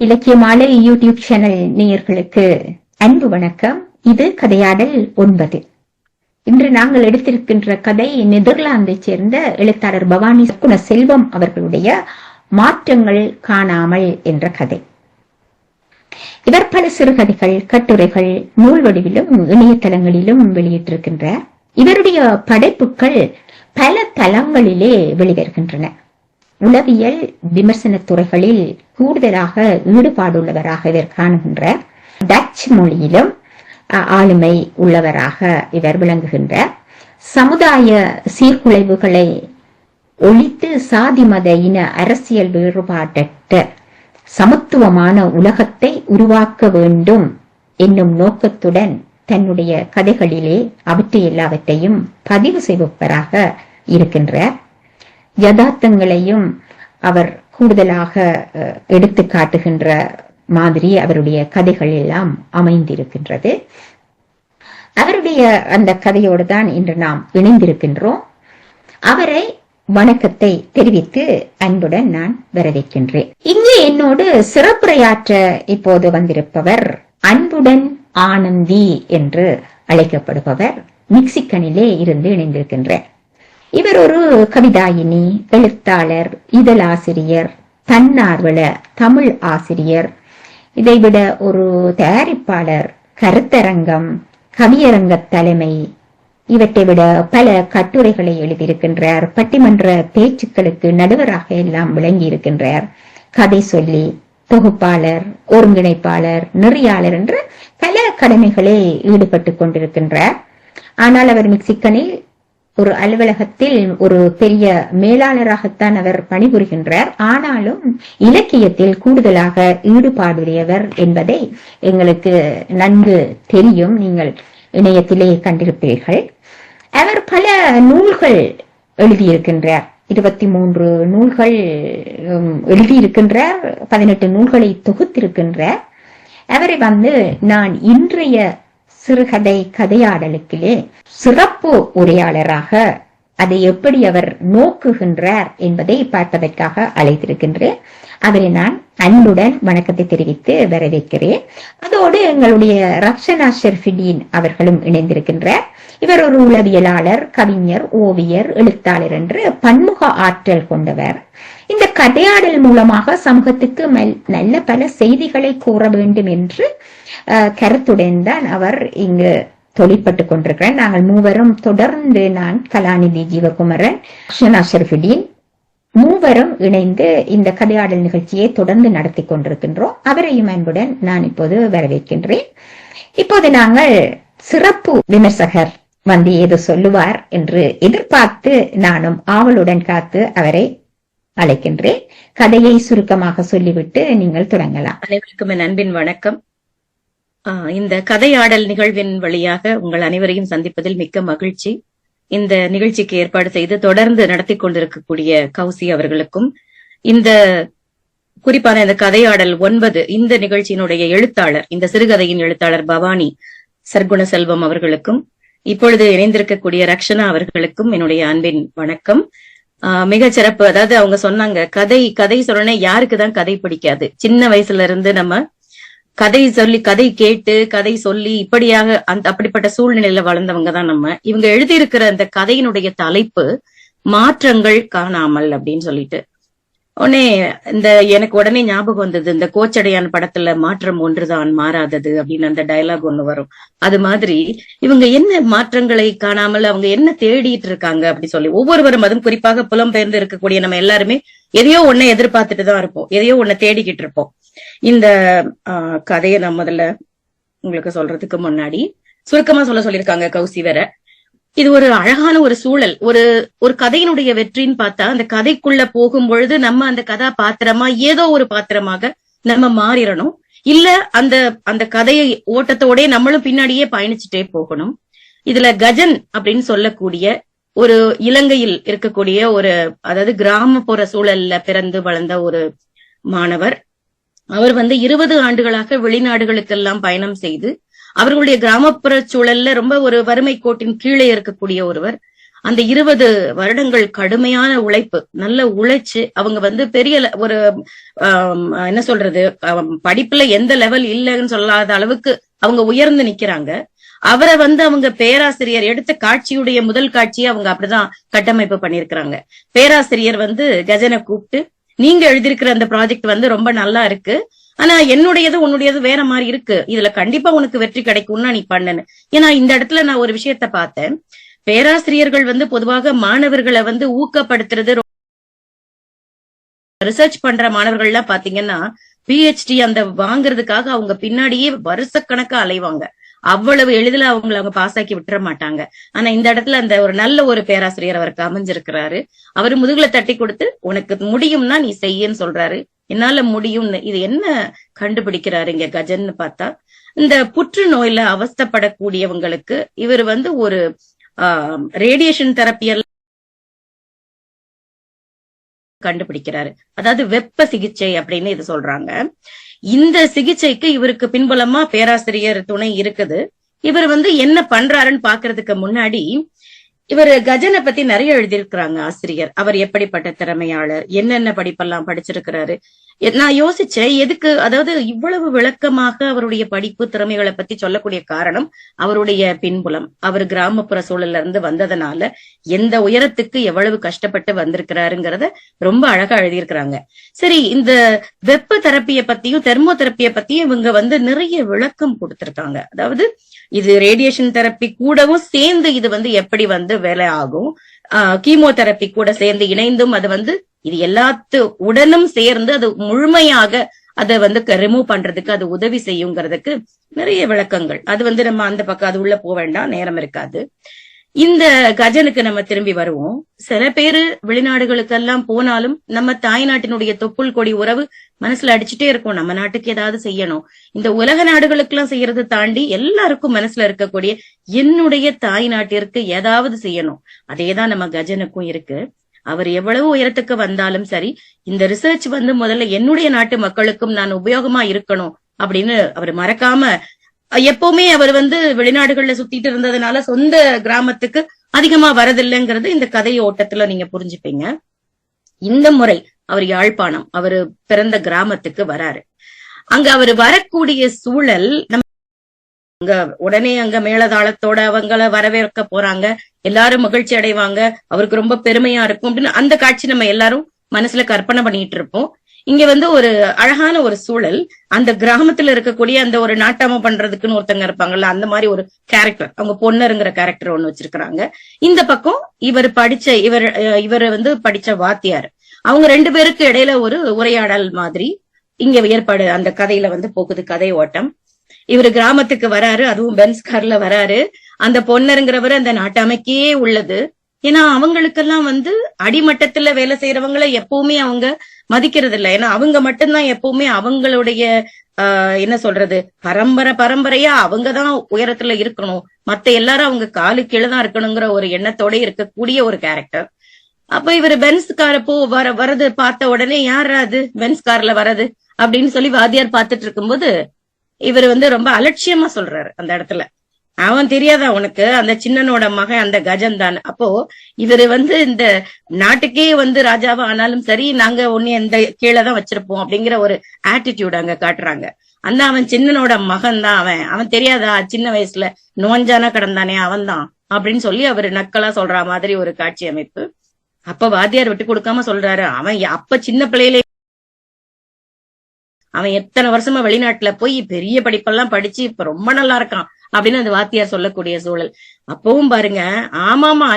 இலக்கிய மாலை YouTube channel நேயர்களுக்கு அன்பு வணக்கம். இது கதையாடல் 9. இன்று நாங்கள் எடுத்திருக்கின்ற கதை நெதர்லாந்தை சேர்ந்த எழுத்தாளர் பவானி செல்வம் அவர்களுடைய மாற்றங்கள் காணாமல் என்ற கதை. இவர் பல சிறுகதைகள், கட்டுரைகள், நூல் வடிவிலும் இணையதளங்களிலும் வெளியிட்டிருக்கின்றார். இவருடைய படைப்புகள் பல தளங்களிலே வெளிவருகின்றன. உளவியல் விமர்சன துறைகளில் கூடுதலாக ஈடுபாடுள்ளவராக இவர் காணுகின்றார். டச் மொழியிலும் ஆளுமை உள்ளவராக இவர் விளங்குகின்றார். சமுதாய சீர்குலைவுகளை ஒழித்து சாதி மத இன அரசியல் வேறுபாடற்ற சமத்துவமான உலகத்தை உருவாக்க வேண்டும் என்னும் நோக்கத்துடன் தன்னுடைய கதைகளிலே அவற்றை எல்லாவற்றையும் பதிவு செய்பவராக இருக்கின்றார். யதார்த்தங்களையும் அவர் கூடுதலாக எடுத்து காட்டுகின்ற மாதிரி அவருடைய கதைகள் எல்லாம் அமைந்திருக்கின்றது. அவருடைய அந்த கதையோடு தான் இன்று நாம் இணைந்திருக்கின்றோம். அவரை வணக்கத்தை தெரிவித்து அன்புடன் நான் வரவேற்கின்றேன். இங்கே என்னோடு சிறப்புரையாற்ற இப்போது வந்திருப்பவர் அன்புடன் ஆனந்தி என்று அழைக்கப்படுபவர் மெக்சிகனிலே இருந்து இணைந்திருக்கின்றார். இவர் ஒரு கவிதாயினி, எழுத்தாளர், இதழாசிரியர், தன்னார்வல தமிழ் ஆசிரியர், இதைவிட ஒரு தயாரிப்பாளர், கருத்தரங்கம், கவியரங்க தலைமை, இவற்றை விட பல கட்டுரைகளை எழுதியிருக்கின்றார். பட்டிமன்ற பேச்சுக்களுக்கு நடுவராக எல்லாம் விளங்கி இருக்கின்றார். கதை சொல்லி, தொகுப்பாளர், ஒருங்கிணைப்பாளர், நெறியாளர் என்று பல கடமைகளை ஈடுபட்டுக் கொண்டிருக்கின்றார். ஆனால் அவர் மெக்சிகனில் ஒரு அலுவலகத்தில் ஒரு பெரிய மேலாளராகத்தான் அவர் பணிபுரிகின்றார். ஆனாலும் இலக்கியத்தில் கூடுதலாக ஈடுபாடுடையவர் என்பதை எங்களுக்கு நன்கு தெரியும். நீங்கள் இணையத்திலே கண்டிருப்பீர்கள். அவர் பல நூல்கள் எழுதியிருக்கின்றார். 23 நூல்கள் எழுதியிருக்கின்றார். 18 நூல்களை தொகுத்திருக்கின்றார். அவரை நான் இன்றைய சிறுகதை கதையாடலுக்கிலே சிறப்பு உரையாளராக அதை எப்படி அவர் நோக்குகின்றார் என்பதை பார்ப்பதற்காக அழைத்திருக்கின்றேன். அவரை நான் அன்புடன் வணக்கத்தை தெரிவித்து வரவேற்கிறேன். அதோடு எங்களுடைய ரக்ஷனா ஷெர்ஃபிடீன் அவர்களும் இணைந்திருக்கின்றார். இவர் ஒரு உளவியலாளர், கவிஞர், ஓவியர், எழுத்தாளர் என்று பன்முக ஆற்றல் கொண்டவர். இந்த கதையாடல் மூலமாக சமூகத்துக்கு நல்ல பல செய்திகளை கூற வேண்டும் என்று கருத்துடன் தான் அவர் இங்கு தொழிற்பட்டுக் கொண்டிருக்கிறார். நாங்கள் மூவரும் தொடர்ந்து, நான் கலாநிதி ஜீவகுமரன், ரக்ஷனா ஷெர்ஃபிடீன் மூவரும் இணைந்து இந்த கதையாடல் நிகழ்ச்சியை தொடர்ந்து நடத்தி கொண்டிருக்கின்றோம். அவரையும் அன்புடன் நான் இப்போது வரவேற்கின்றேன். இப்போது நாங்கள் சிறப்பு விமர்சகர் வந்து ஏதோ சொல்லுவார் என்று எதிர்பார்த்து நானும் ஆவலுடன் காத்து அவரை அழைக்கின்றேன். கதையை சுருக்கமாக சொல்லிவிட்டு நீங்கள் தொடங்கலாம். அனைவருக்கும் என் அன்பின் வணக்கம். இந்த கதையாடல் நிகழ்வின் வழியாக உங்கள் அனைவரையும் சந்திப்பதில் மிக்க மகிழ்ச்சி. இந்த நிகழ்ச்சிக்கு ஏற்பாடு செய்து தொடர்ந்து நடத்தி கொண்டிருக்கக்கூடிய கௌசி அவர்களுக்கும், இந்த குறிப்பான இந்த கதையாடல் 9 இந்த நிகழ்ச்சியினுடைய எழுத்தாளர், இந்த சிறுகதையின் எழுத்தாளர் பவானி சர்க்குண செல்வம் அவர்களுக்கும், இப்பொழுது இணைந்திருக்கக்கூடிய ரக்ஷனா அவர்களுக்கும் என்னுடைய அன்பின் வணக்கம். மிக சிறப்பு. அதாவது அவங்க சொன்னாங்க, கதை சொல்லனே யாருக்குதான் கதை பிடிக்காது. சின்ன வயசுல இருந்து நம்ம கதை கேட்டு கதை சொல்லி இப்படியாக அப்படிப்பட்ட சூழ்நிலையில வளர்ந்தவங்க தான் நம்ம. இவங்க எழுதியிருக்கிற அந்த கதையினுடைய தலைப்பு மாற்றங்கள் காணாமல் அப்படின்னு சொல்லிட்டு எனக்கு உடனே ஞாபகம் வந்தது, இந்த கோச்சடையான் படத்துல மாற்றம் ஒன்றுதான் மாறாதது அப்படின்னு அந்த டயலாக் ஒண்ணு வரும். அது மாதிரி இவங்க என்ன மாற்றங்களை காணாமல் அவங்க என்ன தேடிட்டு இருக்காங்க அப்படி சொல்லி ஒவ்வொருவரும், அதுவும் குறிப்பாக புலம்பெயர்ந்து இருக்கக்கூடிய நம்ம எல்லாருமே எதையோ ஒன்ன எதிர்பார்த்துட்டு தான் இருப்போம், எதையோ ஒன்ன தேடிக்கிட்டு இருப்போம். இந்த கதையை நான் முதல்ல உங்களுக்கு சொல்றதுக்கு முன்னாடி சுருக்கமா சொல்லியிருக்காங்க கௌசி வேற. இது ஒரு அழகான ஒரு சூழல். ஒரு கதையினுடைய வெற்றின்னு பார்த்தா, அந்த கதைக்குள்ள போகும் பொழுது நம்ம அந்த கதாபாத்திரமா ஏதோ ஒரு பாத்திரமாக நம்ம மாறிடணும். இல்ல அந்த கதையை ஓட்டத்தோட நம்மளும் பின்னாடியே பயணிச்சுட்டே போகணும். இதுல கஜன் அப்படின்னு சொல்லக்கூடிய ஒரு இலங்கையில் இருக்கக்கூடிய அதாவது கிராமப்புற சூழல்ல பிறந்து வளர்ந்த ஒரு மாணவர். அவர் 20 ஆண்டுகளாக வெளிநாடுகளுக்கெல்லாம் பயணம் செய்து அவர்களுடைய கிராமப்புற சூழல்ல ரொம்ப ஒரு வறுமை கோட்டின் கீழே இருக்கக்கூடிய ஒருவர். அந்த 20 வருடங்கள் கடுமையான உழைப்பு, நல்ல உழைச்சு அவங்க வந்து பெரிய ஒரு என்ன சொல்றது, படிப்புல எந்த லெவல் இல்லைன்னு சொல்லாத அளவுக்கு அவங்க உயர்ந்து நிக்கிறாங்க. அவரை வந்து அவங்க பேராசிரியர் எடுத்த காட்சியுடைய முதல் காட்சியை அவங்க அப்படிதான் கட்டமைப்பு பண்ணிருக்கிறாங்க. பேராசிரியர் வந்து கஜனை கூப்பிட்டு, நீங்க எழுதியிருக்கிற அந்த ப்ராஜெக்ட் வந்து ரொம்ப நல்லா இருக்கு, ஆனா என்னுடையது உன்னுடையது வேற மாதிரி இருக்கு, இதுல கண்டிப்பா உனக்கு வெற்றி கிடைக்கும்னா நீ பண்ணுன்னு. ஏன்னா இந்த இடத்துல நான் ஒரு விஷயத்த பார்த்தேன். பேராசிரியர்கள் வந்து பொதுவாக மாணவர்களை வந்து ஊக்கப்படுத்துறது, ரிசர்ச் பண்ற மாணவர்கள் எல்லாம் பாத்தீங்கன்னா PhD அந்த வாங்குறதுக்காக அவங்க பின்னாடியே வருஷக்கணக்கா அலைவாங்க. அவ்வளவு எளிதில் அவங்க பாஸ் ஆக்கி விட்டுற மாட்டாங்க. ஆனா இந்த இடத்துல அந்த ஒரு நல்ல ஒரு பேராசிரியர் அவருக்கு அமைஞ்சிருக்கிறாரு. அவரு முதுகுல தட்டி கொடுத்து, உனக்கு முடியும்னா நீ செய்யன்னு சொல்றாரு. என்னால முடியும்னு. இது என்ன கண்டுபிடிக்கிறாரு இங்க கஜன்னு பார்த்தா, இந்த புற்றுநோயில அவஸ்தப்படக்கூடியவங்களுக்கு இவர் வந்து ஒரு ரேடியேஷன் தெரப்பியல் கண்டுபிடிக்கிறாரு. அதாவது வெப்ப சிகிச்சை அப்படின்னு இது சொல்றாங்க. இந்த சிகிச்சைக்கு இவருக்கு பின்புலமா பேராசிரியர் துணை இருக்குது. இவர் வந்து என்ன பண்றாருன்னு பாக்குறதுக்கு முன்னாடி இவர் கஜனை பத்தி நிறைய எழுதியிருக்கிறாங்க ஆசிரியர். அவர் எப்படிப்பட்ட திறமையாளர், என்னென்ன படிப்பெல்லாம் படிச்சிருக்கிறாரு. நான் யோசிச்சேன், எதுக்கு, அதாவது இவ்வளவு விளக்கமாக அவருடைய படிப்பு திறமைகளை பத்தி சொல்லக்கூடிய காரணம் அவருடைய பின்புலம். அவர் கிராமப்புற சூழல்ல இருந்து வந்ததுனால எந்த உயரத்துக்கு எவ்வளவு கஷ்டப்பட்டு வந்திருக்கிறாருங்கிறத ரொம்ப அழகா எழுதியிருக்கிறாங்க. சரி, இந்த வெப்ப தெரப்பியை பத்தியும் தெர்மோ தெரப்பியை பத்தியும் இவங்க வந்து நிறைய விளக்கம் கொடுத்திருக்காங்க. அதாவது இது ரேடியேஷன் தெரப்பி கூடவும் சேர்ந்து இது வந்து எப்படி வந்து வேலை ஆகும், கீமோதெரப்பி கூட சேர்ந்து இணைந்தும் அது வந்து இது உடனும் சேர்ந்து அது முழுமையாக அதை வந்து ரிமூவ் பண்றதுக்கு அது உதவி செய்யுங்கிறதுக்கு நிறைய விளக்கங்கள். அது வந்து நம்ம அந்த பக்கம் அது உள்ள போக வேண்டாம், நேரம் இருக்காது. இந்த கஜனுக்கு நம்ம திரும்பி வருவோம். சில பேரு வெளிநாடுகளுக்கெல்லாம் போனாலும் நம்ம தாய் நாட்டினுடைய தொப்புள் கொடி உறவு மனசுல அடிச்சுட்டே இருக்கும், நம்ம நாட்டுக்கு ஏதாவது செய்யணும். இந்த உலக நாடுகளுக்கு எல்லாம் செய்யறது தாண்டி எல்லாருக்கும் மனசுல இருக்கக்கூடிய என்னுடைய தாய் நாட்டிற்கு ஏதாவது செய்யணும். அதேதான் நம்ம கஜனுக்கும் இருக்கு. அவர் எவ்வளவு உயரத்துக்கு வந்தாலும் சரி, இந்த ரிசர்ச் வந்து முதல்ல என்னுடைய நாட்டு மக்களுக்கும் நான் உபயோகமா இருக்கணும் அப்படின்னு அவர் மறக்காம, எப்பவுமே அவர் வந்து வெளிநாடுகள்ல சுத்திட்டு இருந்ததுனால சொந்த கிராமத்துக்கு அதிகமா வரதில்லைங்கிறது இந்த கதை ஓட்டத்துல நீங்க புரிஞ்சுப்பீங்க. இந்த முறை அவர் யாழ்ப்பாணம், அவரு பிறந்த கிராமத்துக்கு வராரு. அங்க அவர் வரக்கூடிய சூழல், அங்க உடனே அங்க மேளதாளத்தோட அவங்கள வரவேற்க போறாங்க, எல்லாரும் மகிழ்ச்சி அடைவாங்க, அவருக்கு ரொம்ப பெருமையா இருக்கும் அப்படின்னு அந்த காட்சி நம்ம எல்லாரும் மனசுல கற்பனை பண்ணிட்டு இருப்போம். இங்க வந்து ஒரு அழகான ஒரு சூழல், அந்த கிராமத்துல இருக்கக்கூடிய அந்த ஒரு நாட்டாம பண்றதுக்குன்னு ஒருத்தங்க இருப்பாங்கல்ல, அந்த மாதிரி ஒரு கேரக்டர், அவங்க பொன்னருங்கிற கேரக்டர் ஒண்ணு வச்சிருக்கிறாங்க. இந்த பக்கம் இவர் வந்து படிச்ச வாத்தியார், அவங்க 2 பேருக்கு இடையில ஒரு உரையாடல் மாதிரி இங்க ஏற்பாடு அந்த கதையில வந்து போகுது கதை ஓட்டம். இவரு கிராமத்துக்கு வராரு, அதுவும் பென்ஸ் கார்ல வராரு. அந்த பொன்னருங்கிறவர் அந்த நாட்டாமைக்கே உள்ளது. ஏன்னா அவங்களுக்கெல்லாம் வந்து அடிமட்டத்துல வேலை செய்யறவங்களை எப்பவுமே அவங்க மதிக்கிறது இல்லை. ஏன்னா அவங்க மட்டும்தான் எப்பவுமே அவங்களுடைய என்ன சொல்றது, பரம்பரையா அவங்கதான் உயரத்துல இருக்கணும், மத்த எல்லாரும் அவங்க காலு கீழதான் இருக்கணுங்கிற ஒரு எண்ணத்தோட இருக்கக்கூடிய ஒரு கேரக்டர். அப்ப இவரு பென்ஸ் கார வரது பார்த்த உடனே யாரா அது பென்ஸ் கார்ல வரது அப்படின்னு சொல்லி வாத்தியார் பார்த்துட்டு இருக்கும்போது இவர் வந்து ரொம்ப அலட்சியமா சொல்றாரு அந்த இடத்துல, அவன் தெரியாதா உனக்கு, அந்த சின்னனோட மகன் அந்த கஜன் தான். அப்போ இவரு வந்து இந்த நாட்டுக்கே வந்து ராஜாவா ஆனாலும் சரி, நாங்க ஒண்ணு இந்த கீழே தான் வச்சிருப்போம் அப்படிங்கிற ஒரு ஆட்டிடியூட் அங்க காட்டுறாங்க. அந்த அவன் சின்னனோட மகன் தான், அவன் தெரியாதா, சின்ன வயசுல நோஞ்சானா கடந்தானே அவன் தான் அப்படின்னு சொல்லி அவரு நக்கலா சொல்ற மாதிரி ஒரு காட்சி அமைப்பு. அப்ப வாத்தியார் விட்டு கொடுக்காம சொல்றாரு, அவன் அப்ப சின்ன பிள்ளையிலே அவன் எத்தனை வருஷமா வெளிநாட்டுல போய் பெரிய படிப்பெல்லாம் படிச்சு இப்ப ரொம்ப நல்லா இருக்கான் அப்படின்னு அந்த வாத்தியார் சொல்லக்கூடிய சூழல். அப்பவும் பாருங்க, ஆமாமா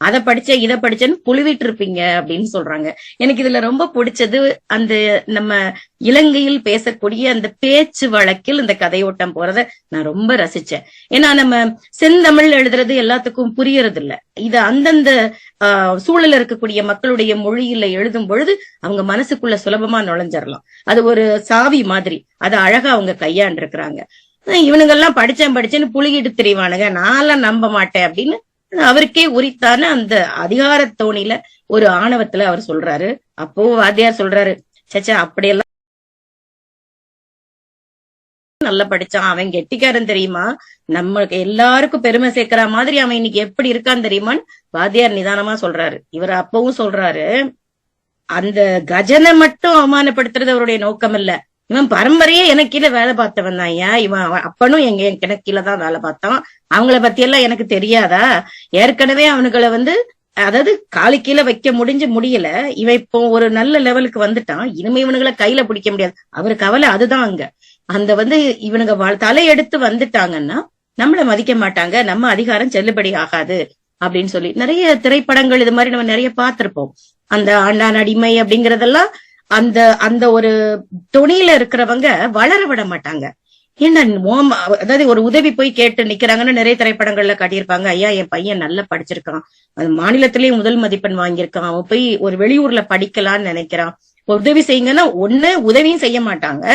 அதை படிச்ச இதை படிச்சேன்னு புழுவிட்டு இருப்பீங்க அப்படின்னு சொல்றாங்க. எனக்கு இதுல ரொம்ப பிடிச்சது அந்த நம்ம இலங்கையில் பேசக்கூடிய அந்த பேச்சு வழக்கில் இந்த கதையோட்டம் போறத நான் ரொம்ப ரசிச்சேன். ஏன்னா நம்ம செந்தமிழ் எழுதுறது எல்லாத்துக்கும் புரியறது இல்ல, இது அந்தந்த சூழல இருக்கக்கூடிய மக்களுடைய மொழியில எழுதும் பொழுது அவங்க மனசுக்குள்ள சுலபமா நுழைஞ்சிடலாம். அது ஒரு சாவி மாதிரி, அதை அழகா அவங்க கையாண்டு இருக்கிறாங்க. இவனுங்கெல்லாம் படிச்சேன்னு புழுகிட்டு தெரியவானுங்க, நான்லாம் நம்ப மாட்டேன் அப்படின்னு அவருக்கே உரித்தான அந்த அதிகார தோணில ஒரு ஆணவத்துல அவர் சொல்றாரு. அப்போ வாத்தியார் சொல்றாரு, சச்சா அப்படியெல்லாம் நல்லா படிச்சான், அவன் கெட்டிக்காரன் தெரியுமா, நம்மளுக்கு எல்லாருக்கும் பெருமை சேர்க்கிற மாதிரி அவன் இன்னைக்கு எப்படி இருக்கான்னு தெரியுமான்னு வாத்தியார் நிதானமா சொல்றாரு. இவர் அப்பவும் சொல்றாரு, அந்த கஜனை மட்டும் அவமானப்படுத்துறது அவருடைய நோக்கம் இல்ல, இவன் பரம்பரையே எனக்கு கீழே வேலை பார்த்தவன் தான். ஏன் இவன் அப்பனும் எனக்கு கீழே தான் வேலை பார்த்தான், அவங்கள பத்தி எல்லாம் எனக்கு தெரியாதா? ஏற்கனவே அவனுங்களை அதாவது காலு கீழே வைக்க முடியல, இவன் இப்போ ஒரு நல்ல லெவலுக்கு வந்துட்டான், இனிமே இவனுங்களை கையில பிடிக்க முடியாது. அவரு கவலை அதுதான். அங்க அந்த இவனுங்க தலையெடுத்து வந்துட்டாங்கன்னா நம்மள மதிக்க மாட்டாங்க, நம்ம அதிகாரம் செல்லுபடி ஆகாது அப்படின்னு சொல்லி நிறைய திரைப்படங்கள் இது மாதிரி நம்ம நிறைய பார்த்திருப்போம். அந்த ஆண்டான் அடிமை அப்படிங்கறதெல்லாம் அந்த அந்த ஒரு துணியில இருக்கிறவங்க வளர விட மாட்டாங்க. ஏன்னா அதாவது ஒரு உதவி போய் கேட்டு நிக்கிறாங்கன்னு நிறைய திரைப்படங்கள்ல காட்டியிருப்பாங்க. ஐயா என் பையன் நல்லா படிச்சிருக்கான், அது மாநிலத்திலேயே முதல் மதிப்பெண் வாங்கியிருக்கான், அவன் போய் ஒரு வெளியூர்ல படிக்கலான்னு நினைக்கிறான், உதவி செய்யுங்கன்னா ஒண்ணு உதவியும் செய்ய மாட்டாங்க.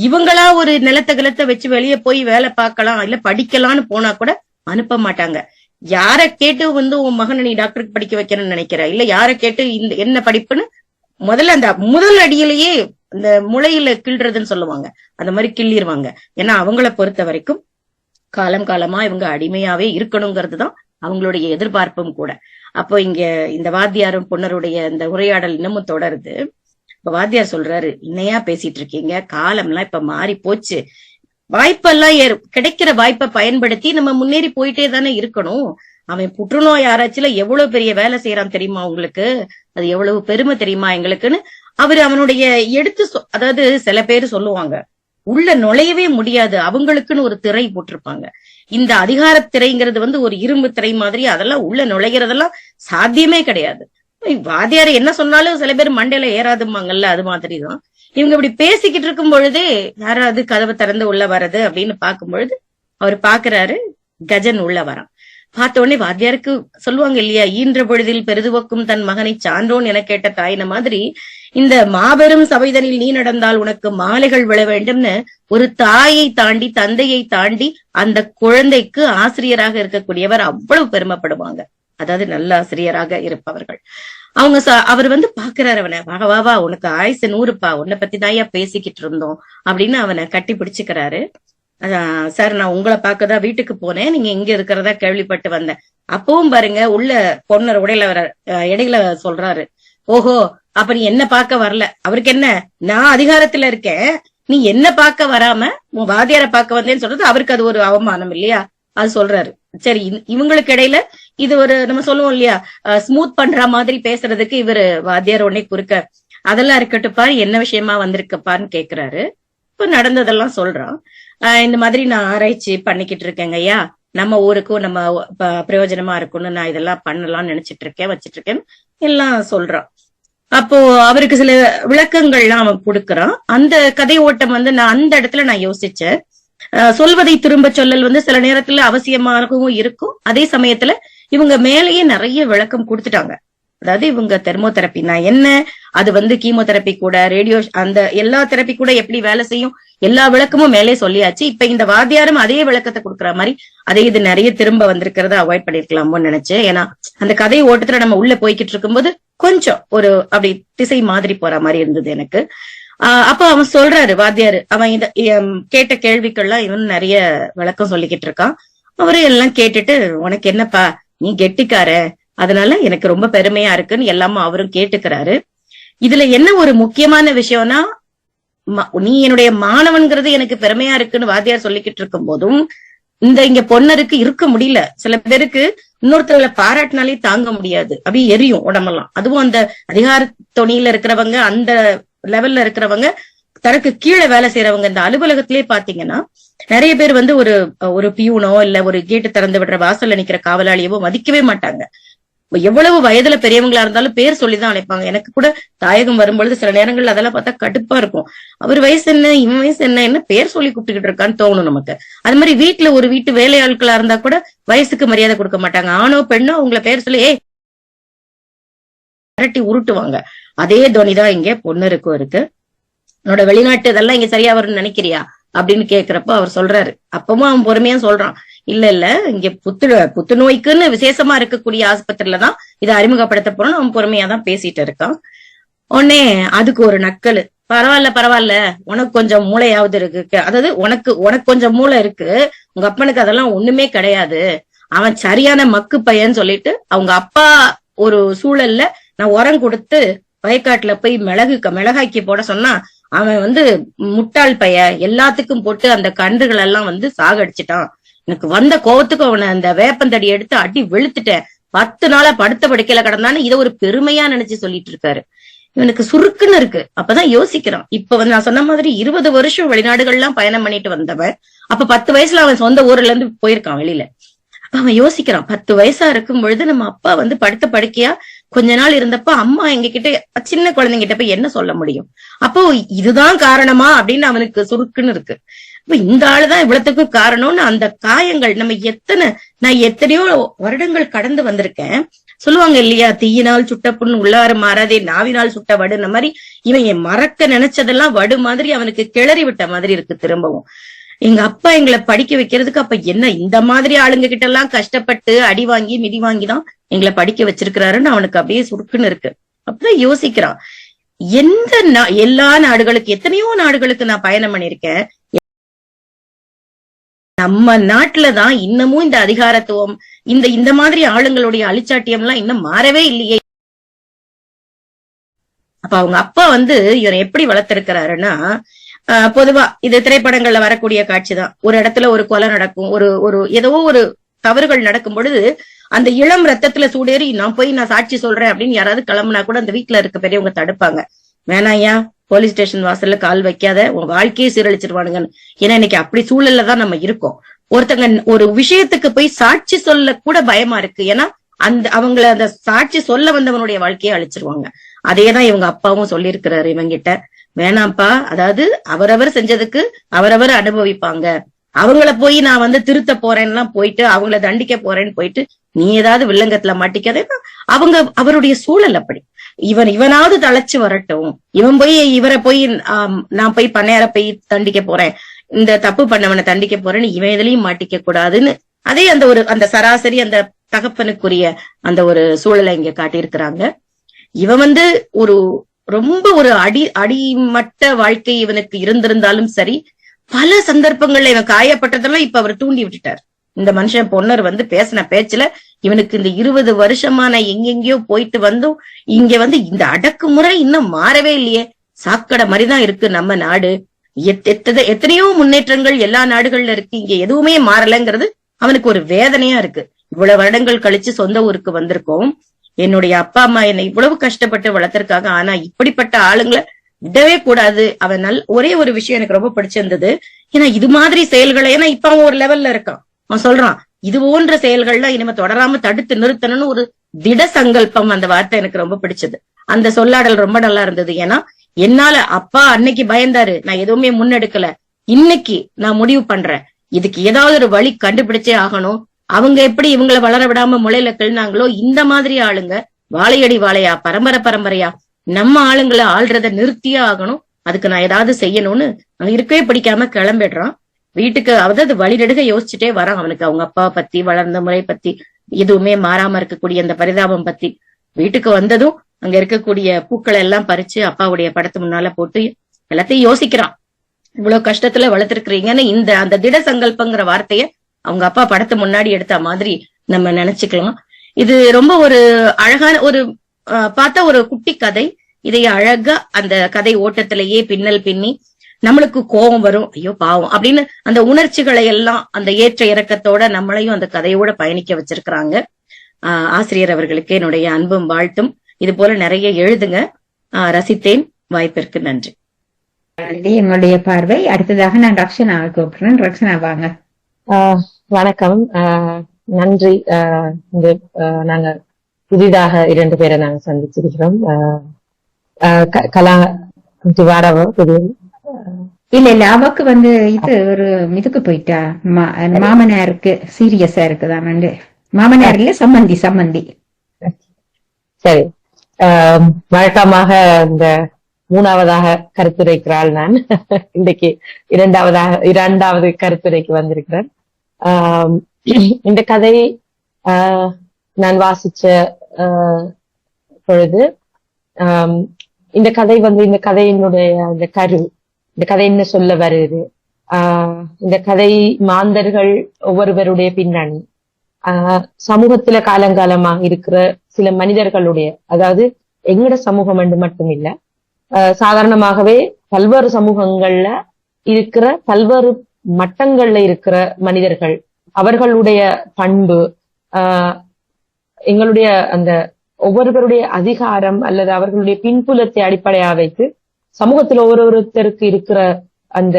இவங்களா ஒரு நிலத்தை வச்சு வெளியே போய் வேலை பார்க்கலாம் இல்ல படிக்கலான்னு போனா கூட அனுப்ப மாட்டாங்க. யார கேட்டு உன் மகனை நீ டாக்டருக்கு படிக்க வைக்கணும்னு நினைக்கிற, இல்ல யார கேட்டு இந்த என்ன படிப்புன்னு முதல்ல அந்த முதல் அடியிலேயே இந்த முளையில கிள்றதுன்னு சொல்லுவாங்க, அந்த மாதிரி கிள்ளிருவாங்க. ஏன்னா அவங்கள பொறுத்த வரைக்கும் காலம் காலமா இவங்க அடிமையாவே இருக்கணுங்கிறது தான் அவங்களுடைய எதிர்பார்ப்பும் கூட. அப்போ இங்க இந்த வாத்தியாரும் பொன்னருடைய இந்த உரையாடல் இன்னமும் தொடருது. இப்ப வாத்தியார் சொல்றாரு, இன்னையா பேசிட்டு இருக்கீங்க, காலம்லாம் இப்ப மாறி போச்சு, வாய்ப்பெல்லாம் கிடைக்கிற வாய்ப்பை பயன்படுத்தி நம்ம முன்னேறி போயிட்டே தானே இருக்கணும். அவன் புற்றுநோய் ஆராய்ச்சியில எவ்வளவு பெரிய வேலை செய்யறான் தெரியுமா உங்களுக்கு, அது எவ்வளவு பெருமை தெரியுமா எங்களுக்குன்னு அவரு அவனுடைய அதாவது சில பேர் சொல்லுவாங்க உள்ள நுழையவே முடியாது, அவங்களுக்குன்னு ஒரு திரை போட்டிருப்பாங்க. இந்த அதிகார திரைங்கிறது ஒரு இரும்பு திரை மாதிரி, அதெல்லாம் உள்ள நுழைகிறதெல்லாம் சாத்தியமே கிடையாது. வாத்தியார என்ன சொன்னாலும் சில பேர் மண்டையில ஏறாதுமாங்கல்ல, அது மாதிரிதான் இவங்க இப்படி பேசிக்கிட்டு இருக்கும் பொழுதே யாராவது கதவை திறந்து உள்ள வர்றது அப்படின்னு பாக்கும் பொழுது அவர் பாக்குறாரு, கஜன் உள்ள வரான். பார்த்த உடனே வாத்தியாருக்கு சொல்லுவாங்க இல்லையா, ஈன்ற பொழுதில் பெரிதுவக்கும் தன் மகனை சான்றோன் என கேட்ட தாயின மாதிரி இந்த மாபெரும் சபைதனில் நீ நடந்தால் உனக்கு மாலைகள் விழ வேண்டும்னு ஒரு தாயை தாண்டி தந்தையை தாண்டி அந்த குழந்தைக்கு ஆசிரியராக இருக்கக்கூடியவர் அவ்வளவு பெருமைப்படுவாங்க. அதாவது நல்ல ஆசிரியராக இருப்பவர்கள் அவங்க அவர் பாக்குறாரு அவனை, வா உனக்கு ஆயுசு 100பா, உன்னை பத்தி தாயா பேசிக்கிட்டு இருந்தோம் அப்படின்னு அவனை கட்டி பிடிச்சுக்கிறாரு. சார் நான் உங்களை பார்க்கதான் வீட்டுக்கு போனேன், நீங்க இங்க இருக்கிறதா கேள்விப்பட்டு வந்தேன். அப்பவும் பாருங்க உள்ள பொன்னர் இடையில சொல்றாரு, ஓஹோ அப்ப நீ என்ன பார்க்க வரல, அவருக்கு என்ன நான் அதிகாரத்துல இருக்கேன், நீ என்ன பார்க்க வராம உன் வாத்தியார பார்க்க வந்தேன்னு சொல்றது அவருக்கு அது ஒரு அவமானம் இல்லையா, அது சொல்றாரு. சரி இவங்களுக்கு இடையில இது ஒரு நம்ம சொல்லுவோம் இல்லையா ஸ்மூத் பண்ற மாதிரி பேசுறதுக்கு இவரு வாத்தியார் உடனே குறுக்க, அதெல்லாம் இருக்கட்டும் பாரு என்ன விஷயமா வந்திருக்கப்பான்னு கேக்குறாரு. இப்ப நடந்ததெல்லாம் சொல்றான். இந்த மாதிரி நான் ஆராய்ச்சி பண்ணிக்கிட்டு இருக்கேங்க ஐயா, நம்ம ஊருக்கும் நம்ம பிரயோஜனமா இருக்கும்னு நான் இதெல்லாம் பண்ணலாம்னு நினைச்சிட்டு இருக்கேன் வச்சிட்டு இருக்கேன் எல்லாம் சொல்றான். அப்போ அவருக்கு சில விளக்கங்கள்லாம் அவன் கொடுக்கறான். அந்த கதை ஓட்டம் நான் அந்த இடத்துல நான் யோசிச்சேன், சொல்வதை திரும்ப சொல்லல் சில நேரத்துல அவசியமாகவும் இருக்கும், அதே சமயத்துல இவங்க மேலேயே நிறைய விளக்கம் கொடுத்துட்டாங்க. அதாவது இவங்க தெர்மோதெரப்பினா என்ன, அது கீமோதெரப்பி கூட ரேடியோ அந்த எல்லா தெரப்பி கூட எப்படி வேலை செய்யும் எல்லா விளக்கமும் மேலே சொல்லியாச்சு. இப்ப இந்த வாத்தியாரும் அதே விளக்கத்தை கொடுக்குற மாதிரி அதே இது நிறைய திரும்ப வந்திருக்கிறத அவாய்ட் பண்ணிருக்கலாமோன்னு நினைச்சேன். ஏன்னா அந்த கதை ஓட்டத்துல நம்ம உள்ள போய்கிட்டு இருக்கும்போது கொஞ்சம் ஒரு அப்படி திசை மாதிரி போற மாதிரி இருந்தது எனக்கு. அப்ப அவன் சொல்றாரு வாத்தியாரு, அவன் இந்த கேட்ட கேள்விக்கெல்லாம் இவன் நிறைய விளக்கம் சொல்லிக்கிட்டு இருக்கான். அவரு எல்லாம் கேட்டுட்டு உனக்கு என்னப்பா நீ கெட்டிக்கார, அதனால எனக்கு ரொம்ப பெருமையா இருக்குன்னு எல்லாமும் அவரும் கேட்டுக்கிறாரு. இதுல என்ன ஒரு முக்கியமான விஷயம்னா, நீ என்னுடைய மாணவன்கிறது எனக்கு பெருமையா இருக்குன்னு வாத்தியார் சொல்லிக்கிட்டு இருக்கும் போதும் இங்க பொன்னருக்கு இருக்க முடியல. சில பேருக்கு இன்னொருத்தர்களை பாராட்டினாலே தாங்க முடியாது, அப்படியே எரியும் உடம்பெல்லாம். அதுவும் அந்த அதிகார தொனியில இருக்கிறவங்க, அந்த லெவல்ல இருக்கிறவங்க, தனக்கு கீழே வேலை செய்யறவங்க, இந்த அலுவலகத்திலே பாத்தீங்கன்னா நிறைய பேர் ஒரு பியூனோ இல்ல ஒரு கேட்டு திறந்து விடுற வாசல்ல நிக்கிற காவலாளியவோ மதிக்கவே மாட்டாங்க. எவ்வளவு வயதுல பெரியவங்களா இருந்தாலும் பேர் சொல்லிதான் அழைப்பாங்க. எனக்கு கூட தாயகம் வரும்பொழுது சில நேரங்கள்ல அதெல்லாம் பார்த்தா கடுப்பா இருக்கும். அவர் வயசு என்ன இவன் வயசு என்ன பேர் சொல்லி கூப்பிட்டுக்கிட்டு இருக்கான்னு தோணும் நமக்கு. அது மாதிரி வீட்டுல ஒரு வீட்டு வேலையாட்களா இருந்தா கூட வயசுக்கு மரியாதை கொடுக்க மாட்டாங்க. ஆணோ பெண்ணோ அவங்கள பேர் சொல்லி மிரட்டி உருட்டுவாங்க. அதே தோனிதான் இங்க பொன்னருக்கும் இருக்கு. உன்னோட வெளிநாட்டு இதெல்லாம் இங்க சரியா வரும்னு நினைக்கிறியா அப்படின்னு கேக்குறப்ப அவர் சொல்றாரு. அப்பவும் அவன் பொறுமையா சொல்றான், இல்ல இங்க புத்துநோய்க்குன்னு விசேஷமா இருக்கக்கூடிய ஆஸ்பத்திரியில தான் இதை அறிமுகப்படுத்த போறோம்னு அவன் பொறுமையா தான் பேசிட்டு இருக்கான். உடனே அதுக்கு ஒரு நக்கலு, பரவாயில்ல பரவாயில்ல, உனக்கு கொஞ்சம் மூளையாவது இருக்கு, அதாவது உனக்கு உனக்கு கொஞ்சம் மூளை இருக்கு, உங்க அப்பனுக்கு அதெல்லாம் ஒண்ணுமே கிடையாது, அவன் சரியான மக்கு பையன்னு சொல்லிட்டு அவங்க அப்பா ஒரு சூழல்ல நான் உரம் கொடுத்து வயக்காட்டுல போய் மிளகாய்க்கு போட சொன்னா அவன் முட்டாள் பைய எல்லாத்துக்கும் போட்டு அந்த கன்றுகள் எல்லாம் சாகடிச்சிட்டான். எனக்கு வந்த கோவத்துக்கு அவனை அந்த வேப்பந்தடி எடுத்து அடி வெளுத்துட்டேன், 10 நாளா படுத்த படுக்கையில கிடந்தான்னு இதை ஒரு பெருமையா நினைச்சு சொல்லிட்டு இருக்காரு. இவனுக்கு சுருக்குன்னு இருக்கு. அப்பதான் யோசிக்கிறான். இப்ப நான் சொன்ன மாதிரி 20 வருஷம் வெளிநாடுகள்லாம் பயணம் பண்ணிட்டு வந்தவன். அப்ப 10 வயசுல அவன் சொந்த ஊர்ல இருந்து போயிருக்கான் வெளியில. அப்ப அவன் யோசிக்கிறான், 10 வயசா இருக்கும் பொழுது நம்ம அப்பா படுத்த படுக்கையா கொஞ்ச நாள் இருந்தப்ப அம்மா எங்க கிட்ட சின்ன குழந்தைங்கிட்ட போய் என்ன சொல்ல முடியும்? அப்போ இதுதான் காரணமா அப்படின்னு அவனுக்கு சுருக்குன்னு இருக்கு. இப்ப இந்த ஆளுதான் இவ்வளவுக்கும் காரணம்னு அந்த காயங்கள் நான் எத்தனையோ வருடங்கள் கடந்து வந்திருக்கேன். சொல்லுவாங்க இல்லையா, தீயினால் சுட்ட புண் உள்ளாறு மாறாதே, நாவினால் சுட்ட வடு. இந்த மாதிரி இவன் மறக்க நினைச்சதெல்லாம் வடு மாதிரி அவனுக்கு கிளறி விட்ட மாதிரி இருக்கு திரும்பவும். எங்க அப்பா எங்களை படிக்க வைக்கிறதுக்கு அப்ப என்ன இந்த மாதிரி ஆளுங்க கிட்ட எல்லாம் கஷ்டப்பட்டு அடி வாங்கி மிதி வாங்கிதான் எங்களை படிக்க வச்சிருக்கிறாருன்னு அவனுக்கு அப்படியே சுருக்குன்னு இருக்கு. அப்பதான் யோசிக்கிறான், எல்லா நாடுகளுக்கு எத்தனையோ நாடுகளுக்கு நான் பயணம் பண்ணிருக்கேன், நம்ம நாட்டுலதான் இன்னமும் இந்த அதிகாரத்துவம் இந்த மாதிரி ஆளுங்களுடைய அழிச்சாட்டியம் எல்லாம் இன்னும் மாறவே இல்லையே. அப்ப அவங்க அப்பா இவரை எப்படி வளர்த்திருக்கிறாருன்னா, பொதுவா இது திரைப்படங்கள்ல வரக்கூடிய காட்சிதான். ஒரு இடத்துல ஒரு கொலை நடக்கும், ஒரு ஏதோ ஒரு தவறுகள் நடக்கும் பொழுது அந்த இளம் ரத்தத்துல சூடேறி நான் சாட்சி சொல்றேன் அப்படின்னு யாராவது கிளம்புனா கூட அந்த வீட்டுல இருக்க பெரியவங்க தடுப்பாங்க. வேணாயா, போலீஸ் ஸ்டேஷன் வாசல்ல கால் வைக்காத, உன் வாழ்க்கையை சீரழிச்சிருவானுங்கன்னு. ஏன்னா இன்னைக்கு அப்படி சூழல்ல தான் நம்ம இருக்கோம். ஒருத்தங்க ஒரு விஷயத்துக்கு போய் சாட்சி சொல்ல கூட பயமா இருக்கு. ஏன்னா அந்த சாட்சி சொல்ல வந்தவனுடைய வாழ்க்கையை அழிச்சிருவாங்க. அதேதான் இவங்க அப்பாவும் சொல்லியிருக்கிறாரு இவங்கிட்ட, வேணாம்ப்பா, அதாவது அவரவர் செஞ்சதுக்கு அவரவர் அனுபவிப்பாங்க, அவங்கள போய் நான் திருத்த போறேன்னா போயிட்டு அவங்கள தண்டிக்க போறேன்னு போயிட்டு நீ ஏதாவது வில்லங்கத்துல மாட்டிக்காதே. அவருடைய சூழல் அப்படி. இவனாவது தழைச்சு வரட்டும், இவரை போய் நான் போய் பண்ணையார போய் தண்டிக்க போறேன், இந்த தப்பு பண்ணவனை தண்டிக்க போறேன்னு இவன் எதுலயும் மாட்டிக்க கூடாதுன்னு அதே அந்த சராசரி அந்த தகப்பனுக்குரிய அந்த ஒரு சூழலை இங்க காட்டியிருக்கிறாங்க. இவன் ஒரு ரொம்ப ஒரு அடிமட்ட வாழ்க்கை இவனுக்கு இருந்திருந்தாலும் சரி, பல சந்தர்ப்பங்கள்ல இவன் காயப்பட்டதெல்லாம் இப்ப அவர் தூண்டி விட்டுட்டார். இந்த மனுஷன் பொன்னர் பேசின பேச்சுல இவனுக்கு இந்த 20 வருஷமான எங்கெங்கயோ போயிட்டு வந்தும் இங்க இந்த அடக்குமுறை இன்னும் மாறவே இல்லையே, சாக்கடை மாதிரிதான் இருக்கு நம்ம நாடு. எத்தனையோ முன்னேற்றங்கள் எல்லா நாடுகள்ல இருக்கு, இங்க எதுவுமே மாறலங்கிறது அவனுக்கு ஒரு வேதனையா இருக்கு. இவ்வளவு வருடங்கள் கழிச்சு சொந்த ஊருக்கு வந்திருக்கோம், என்னுடைய அப்பா அம்மா என்னை இவ்வளவு கஷ்டப்பட்டு வளர்த்திருக்காங்க, ஆனா இப்படிப்பட்ட ஆளுங்களை விடவே கூடாது. அவன் ஒரே ஒரு விஷயம் எனக்கு ரொம்ப பிடிச்சிருந்தது, ஏன்னா இது மாதிரி செயல்களை, ஏன்னா இப்ப அவன் ஒரு லெவல்ல இருக்கான், அவன் சொல்றான் இது போன்ற செயல்கள்லாம் இனிமே தொடராம தடுத்து நிறுத்தணும்னு ஒரு திட சங்கல்பம். அந்த வார்த்தை எனக்கு ரொம்ப பிடிச்சது. அந்த சொல்லாடல் ரொம்ப நல்லா இருந்தது. ஏன்னா என்னால அப்பா அன்னைக்கு பயந்தாரு, நான் எதுவுமே முன்னெடுக்கல, இன்னைக்கு நான் முடிவு பண்றேன், இதுக்கு ஏதாவது ஒரு வழி கண்டுபிடிச்சே ஆகணும். அவங்க எப்படி இவங்களை வளர விடாம முளையில கிள்னாங்களோ, இந்த மாதிரி ஆளுங்க வாழையடி வாழையா பரம்பரையா நம்ம ஆளுங்களை ஆள்றத நிறுத்தியே ஆகணும், அதுக்கு நான் ஏதாவது செய்யணும்னு அவன் இருக்கவே பிடிக்காம கிளம்பிடுறான் வீட்டுக்கு. அதாவது வழிநெடுக யோசிச்சுட்டே வரான். அவனுக்கு அவங்க அப்பா பத்தி, வளர்ந்த முறை பத்தி, எதுவுமே மாறாம இருக்கக்கூடிய அந்த பரிதாபம் பத்தி. வீட்டுக்கு வந்ததும் அங்க இருக்கக்கூடிய பூக்களை எல்லாம் பறிச்சு அப்பாவுடைய படத்து முன்னால போட்டு எல்லாத்தையும் யோசிக்கிறான். இவ்வளவு கஷ்டத்துல வளர்த்திருக்கிறீங்கன்னு அந்த திட சங்கல்பங்கிற வார்த்தைய அவங்க அப்பா படத்து முன்னாடி எடுத்த மாதிரி நம்ம நினைச்சுக்கலாம். இது ரொம்ப ஒரு அழகான ஒரு பார்த்தா ஒரு குட்டி கதை. இதை அழகா அந்த கதை ஓட்டத்திலேயே பின்னல் பின்னி நம்மளுக்கு கோபம் வரும், ஐயோ பாவம் அப்படின்னு அந்த உணர்ச்சிகளை எல்லாம் அந்த ஏற்ற இறக்கத்தோட நம்மளையும் அந்த கதையோட பயணிக்க வச்சிருக்கிறாங்க. ஆசிரியர் அவர்களுக்கு என்னுடைய அன்பும் வாழ்த்தும். இது போல நிறைய எழுதுங்க. ரசித்தேன். வாய்ப்பிற்கு நன்றி. என்னுடைய பார்வை. அடுத்ததாக நான் ரக்ஷனா கூப்பிடுறேன். ரக்ஷனா வாங்க. வணக்கம், நன்றி. நாங்க புதிதாக 2 பேரை நாங்க சந்திச்சிருக்கிறோம். கலா இல்ல அவக்கு இது ஒரு இதுக்கு போயிட்டா, மாமனாருக்கு சீரியஸா இருக்குதான். மாமனார் இல்ல, சம்பந்தி. சரி, வழக்கமாக இந்த 3ஆவதாக கருத்துரைக்கிறாள் நான். இன்றைக்கு 2வது கருத்துரைக்கு வந்திருக்கிறேன். இந்த கதை நான் வாசிச்ச பொழுது இந்த கதை இந்த கதையினுடைய அந்த கரு, இந்த கதை என்ன சொல்ல வருது, இந்த கதை மாந்தர்கள் ஒவ்வொருவருடைய பின்னணி, சமூகத்துல காலங்காலமாக இருக்கிற சில மனிதர்களுடைய, அதாவது எங்கட சமூகம் என்று மட்டும் இல்ல, சாதாரணமாகவே பல்வேறு சமூகங்கள்ல இருக்கிற பல்வேறு மட்டங்கள்ல இருக்கிற மனிதர்கள், அவர்களுடைய பண்பு, எங்களுடைய அந்த ஒவ்வொருவருடைய அதிகாரம் அல்லது அவர்களுடைய பின்புலத்தை அடிப்படையாக வைத்து சமூகத்தில் ஒவ்வொருத்தருக்கு இருக்கிற அந்த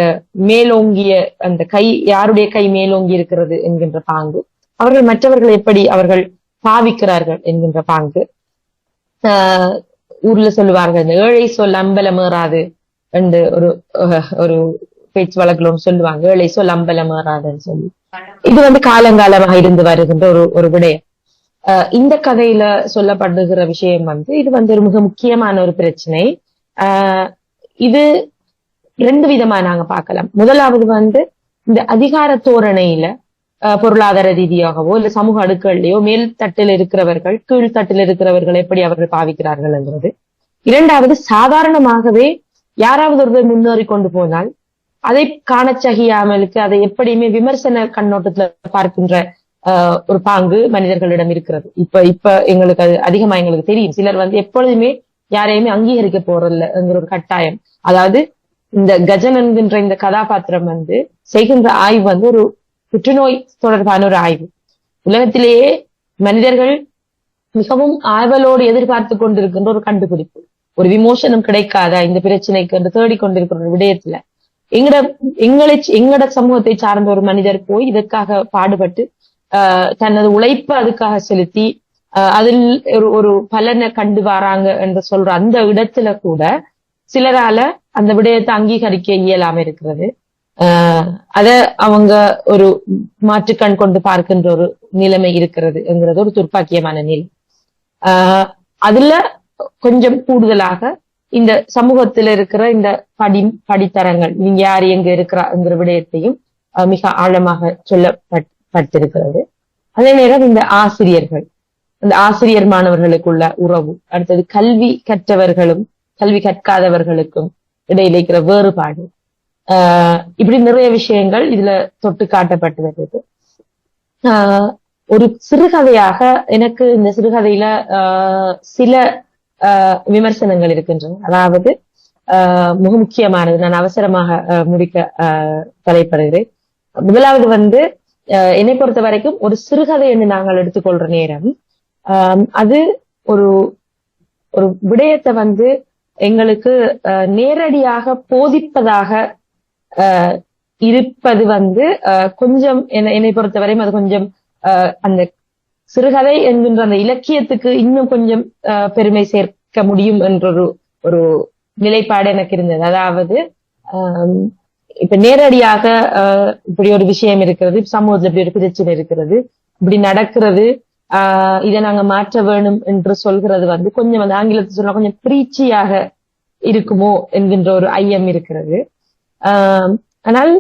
மேலோங்கிய அந்த கை, யாருடைய கை மேலோங்கி இருக்கிறது என்கின்ற பாங்கு, அவர்கள் மற்றவர்கள் எப்படி அவர்கள் பாவிக்கிறார்கள் என்கின்ற பாங்கு. ஊர்ல சொல்லுவார்கள், இந்த ஏழை சொல் அம்பலம் ஏறாது என்று ஒரு பேச்சு வழக்கில் சொல்லுவாங்க, ஏழை சொல் அம்பலம் ஏறாதுன்னு சொல்லி. இது காலங்காலமாக இருந்து வருகின்ற ஒரு விடயம். இந்த கதையில சொல்லப்படுகிற விஷயம் இது ஒரு மிக முக்கியமான ஒரு பிரச்சனை. இது ரெண்டு விதமா நாங்க பார்க்கலாம். முதலாவது இந்த அதிகார தோரணையில பொருளாதார ரீதியாகவோ இல்ல சமூக அடுக்குகள்லயோ மேல் தட்டில் இருக்கிறவர்கள் கீழ்த்தட்டில் இருக்கிறவர்கள் எப்படி அவர்கள் பாவிக்கிறார்கள் என்றது. இரண்டாவது, சாதாரணமாகவே யாராவது ஒருவர் முன்னேறி கொண்டு போனால் அதை காணச்சகியாமலுக்கு அதை எப்படியுமே விமர்சன கண்ணோட்டத்துல பார்க்கின்ற ஒரு பாங்கு மனிதர்களிடம் இருக்கிறது. இப்ப எங்களுக்கு அது அதிகமா எங்களுக்கு தெரியும். சிலர் எப்பொழுதுமே யாரையுமே அங்கீகரிக்க போறதில்லைங்கிற ஒரு கட்டாயம். அதாவது இந்த கஜன் என்கின்ற இந்த கதாபாத்திரம் செய்கின்ற ஆய்வு ஒரு புற்றுநோய் தொடர்பான ஒரு ஆய்வு. உலகத்திலேயே மனிதர்கள் மிகவும் ஆவலோடு எதிர்பார்த்து கொண்டிருக்கின்ற ஒரு கண்டுபிடிப்பு, ஒரு விமோசனம் கிடைக்காத இந்த பிரச்சனைக்கு என்று தேடிக்கொண்டிருக்கிற ஒரு விடயத்துல எங்கட சமூகத்தை சார்ந்த ஒரு மனிதர் போய் இதற்காக பாடுபட்டு தனது உழைப்பை அதுக்காக செலுத்தி அதில் ஒரு பலனை கண்டு வராங்க என்று சொல்ற அந்த இடத்துல கூட சிலரால அந்த விடயத்தை அங்கீகரிக்க இயலாம இருக்கிறது. அத அவங்க ஒரு மாற்றுக்கண் கொண்டு பார்க்கின்ற ஒரு நிலைமை இருக்கிறது என்கிறது ஒரு துர்ப்பாக்கியமான நிலை. அதுல கொஞ்சம் கூடுதலாக இந்த சமூகத்துல இருக்கிற இந்த படித்தரங்கள், நீங்க யார் எங்க இருக்கிறாங்கிற விடயத்தையும் மிக ஆழமாக சொல்லப்பட்டிருக்கிறது. அதே நேரம் இந்த ஆசிரியர்கள், இந்த ஆசிரியர் மாணவர்களுக்குள்ள உறவு, அடுத்தது கல்வி கற்றவர்களும் கல்வி கற்காதவர்களுக்கும் இடையில இருக்கிற வேறுபாடு, இப்படி நிறைய விஷயங்கள் இதுல தொட்டு காட்டப்பட்டு வருது. ஒரு சிறுகதையாக எனக்கு இந்த சிறுகதையில சில விமர்சனங்கள் இருக்கின்றன. அதாவது மிக முக்கியமானது, நான் அவசரமாக முடிக்க தலைப்படுகிறேன். முதலாவது என்னை பொறுத்த வரைக்கும் ஒரு சிறுகதை என்று நாங்கள் எடுத்துக்கொள்ற நேரம் அது ஒரு விடயத்தை எங்களுக்கு நேரடியாக போதிப்பதாக இருப்பது கொஞ்சம் என்னை பொறுத்தவரையும் அது கொஞ்சம் அந்த சிறுகதை என்கின்ற அந்த இலக்கியத்துக்கு இன்னும் கொஞ்சம் பெருமை சேர்க்க முடியும் என்ற ஒரு நிலைப்பாடு எனக்கு இருந்தது. அதாவது இப்ப நேரடியாக இப்படி ஒரு விஷயம் இருக்கிறது, சமூகத்துல இப்படி ஒரு பிரச்சனை இருக்கிறது, இப்படி நடக்கிறது, இதை நாங்க மாற்ற வேணும் என்று சொல்கிறது கொஞ்சம் ஆங்கிலத்தில் சொல்ல கொஞ்சம் பிரீச்சியாக இருக்குமோ என்கின்ற ஒரு ஐயம் இருக்கிறது. ஆனால்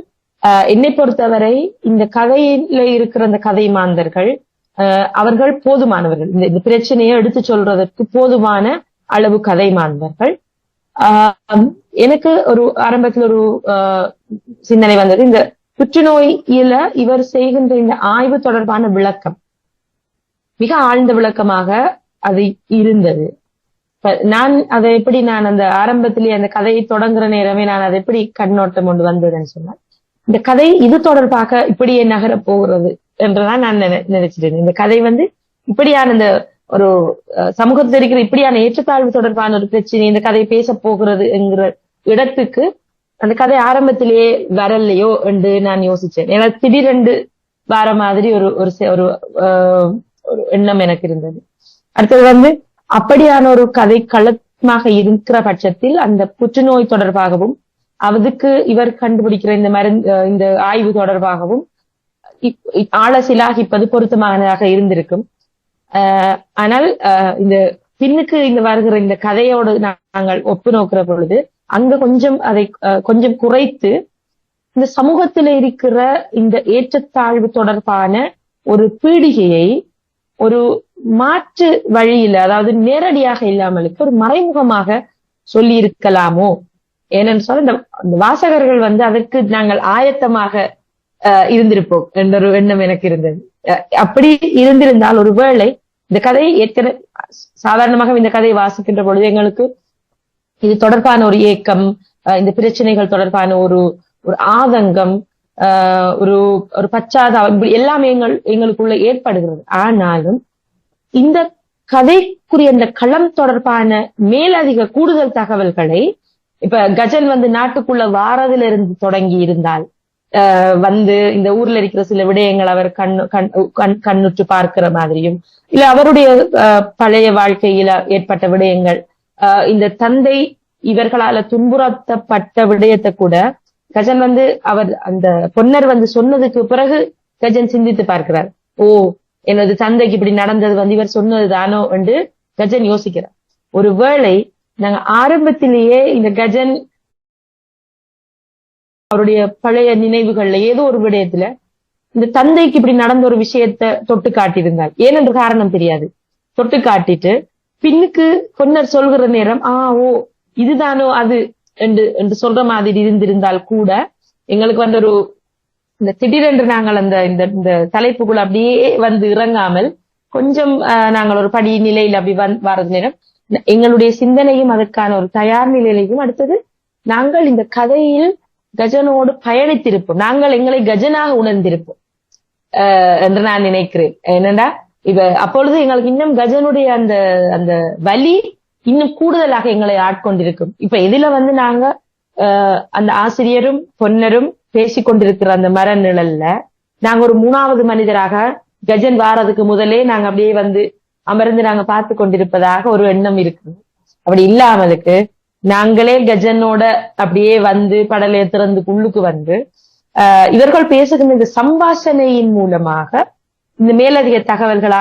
என்னை பொறுத்தவரை இந்த கதையில இருக்கிற அந்த கதை மாந்தர்கள் அவர்கள் போதுமானவர்கள், இந்த பிரச்சனையை எடுத்து சொல்றதற்கு போதுமான அளவு கதை மாந்தர்கள். எனக்கு ஒரு ஆரம்பத்தில் ஒரு சிந்தனை வந்தது, இந்த புற்றுநோயில இவர் செய்கின்ற இந்த ஆய்வு தொடர்பான விளக்கம் மிக ஆழ்ந்த விளக்கமாக அது இருந்தது. நான் அதை எப்படி அந்த ஆரம்பத்திலேயே அந்த கதையை தொடங்குற நேரமே நான் அதை எப்படி கண்ணோட்டம் கொண்டு வந்ததுன்னு சொன்னேன், இந்த கதை இது தொடர்பாக இப்படியே நகர போகிறது என்றுதான் நான் நினைச்சிட்டேன். இந்த கதை இப்படியான இந்த ஒரு சமூகத்தில் இருக்கிற இப்படியான ஏற்றத்தாழ்வு தொடர்பான ஒரு பிரச்சனை இந்த கதை பேச போகிறது என்கிற இடத்துக்கு அந்த கதை ஆரம்பத்திலேயே வரலையோ என்று நான் யோசிச்சேன். ஏன்னா திடீரென்று வர மாதிரி ஒரு எண்ணம் எனக்கு இருந்தது. அடுத்தது அப்படியான ஒரு கதை களமாக இருக்கிற பட்சத்தில் அந்த புற்றுநோய் தொடர்பாகவும் அதுக்கு இவர் கண்டுபிடிக்கிற இந்த இந்த ஆய்வு தொடர்பாகவும் ஆழ சிலாகிப்பது பொருத்தமானதாக இருந்திருக்கும். ஆனால் இந்த பின்னுக்கு வருகிற இந்த கதையோடு நாங்கள் ஒப்பு நோக்கிற பொழுது அங்க கொஞ்சம் அதை கொஞ்சம் குறைத்து இந்த சமூகத்தில் இருக்கிற இந்த ஏற்றத்தாழ்வு தொடர்பான ஒரு பீடிகையை ஒரு மாற்று வழியில, அதாவது நேரடியாக இல்லாமலுக்கு ஒரு மறைமுகமாக சொல்லி இருக்கலாமோ. ஏனென்று சொல்ல இந்த வாசகர்கள் வந்து அதற்கு நாங்கள் ஆயத்தமாக இருந்திருப்போம் என்ற ஒரு எண்ணம் எனக்கு இருந்தது. அப்படி இருந்திருந்தால் ஒருவேளை இந்த கதை ஏற்கனவே சாதாரணமாக இந்த கதையை வாசிக்கின்ற பொழுது எங்களுக்கு இது தொடர்பான ஒரு ஏக்கம், இந்த பிரச்சனைகள் தொடர்பான ஒரு ஆதங்கம், ஒரு பச்சாதாபம் எல்லாமே எங்களுக்குள்ள ஏற்படுகிறது. ஆனாலும் இந்த கதைக்குரிய இந்த களம் தொடர்பான மேலதிக கூடுதல் தகவல்களை இப்ப கஜன் வந்து நாட்டுக்குள்ள வாரதுல இருந்து தொடங்கி இருந்தால் வந்து இந்த ஊர்ல இருக்கிற சில விடயங்கள் அவர் கண்ணுற்று பார்க்கிற மாதிரியும், இல்ல அவருடைய பழைய வாழ்க்கையில ஏற்பட்ட விடயங்கள், இந்த தந்தை இவர்களால துன்புறுத்தப்பட்ட விடயத்தை கூட கஜன் வந்து அவர் அந்த பொன்னர் வந்து சொன்னதுக்கு பிறகு கஜன் சிந்தித்து பார்க்கிறார். ஓ, எனது தந்தைக்கு இப்படி நடந்தது வந்து இவர் சொன்னதுதானோ என்று கஜன் யோசிக்கிறார். ஒருவேளை நாங்க ஆரம்பத்திலேயே இந்த கஜன் அவருடைய பழைய நினைவுகள்ல ஏதோ ஒரு விடயத்துல இந்த தந்தைக்கு இப்படி நடந்த ஒரு விஷயத்த தொட்டு காட்டியிருந்தார், ஏனென்று காரணம் தெரியாது, தொட்டு காட்டிட்டு பின்னுக்கு பொன்னர் சொல்கிற நேரம் ஓ இதுதானோ அது என்று சொல்ற மாதிரி இருந்திருந்தால் கூட எங்களுக்கு வந்து ஒரு இந்த திடீரென்று நாங்கள் அந்த இந்த தலைப்புக்குள்ள அப்படியே வந்து இறங்காமல் கொஞ்சம் நாங்கள் ஒரு படி நிலையில அப்படி வர்றது நேரம் எங்களுடைய சிந்தனையும் அதற்கான ஒரு தயார் நிலையிலையும் அடுத்தது நாங்கள் இந்த கதையில் கஜனோடு பயணித்திருப்போம், நாங்கள் எங்களை கஜனாக உணர்ந்திருப்போம் என்று நான் நினைக்கிறேன். என்னடா அப்பொழுது எங்களுக்கு இன்னும் கஜனுடைய அந்த வலி இன்னும் கூடுதலாக எங்களை ஆட்கொண்டிருக்கும். இப்ப இதுல வந்து நாங்க அந்த ஆசிரியரும் பொன்னரும் பேசிக்கொண்டிருக்கிற அந்த மர நிழல்ல நாங்க ஒரு மூணாவது மனிதராக கஜன் வாரதுக்கு முதலே நாங்க அப்படியே வந்து அமர்ந்து நாங்க பார்த்து கொண்டிருப்பதாக ஒரு எண்ணம் இருக்கு. அப்படி இல்லாமலுக்கு நாங்களே கஜனோட அப்படியே வந்து படலைய திறந்து உள்ளுக்கு வந்து இவர்கள் பேசுகின்ற இந்த சம்பாஷணையின் மூலமாக இந்த மேலதிக தகவல்கள்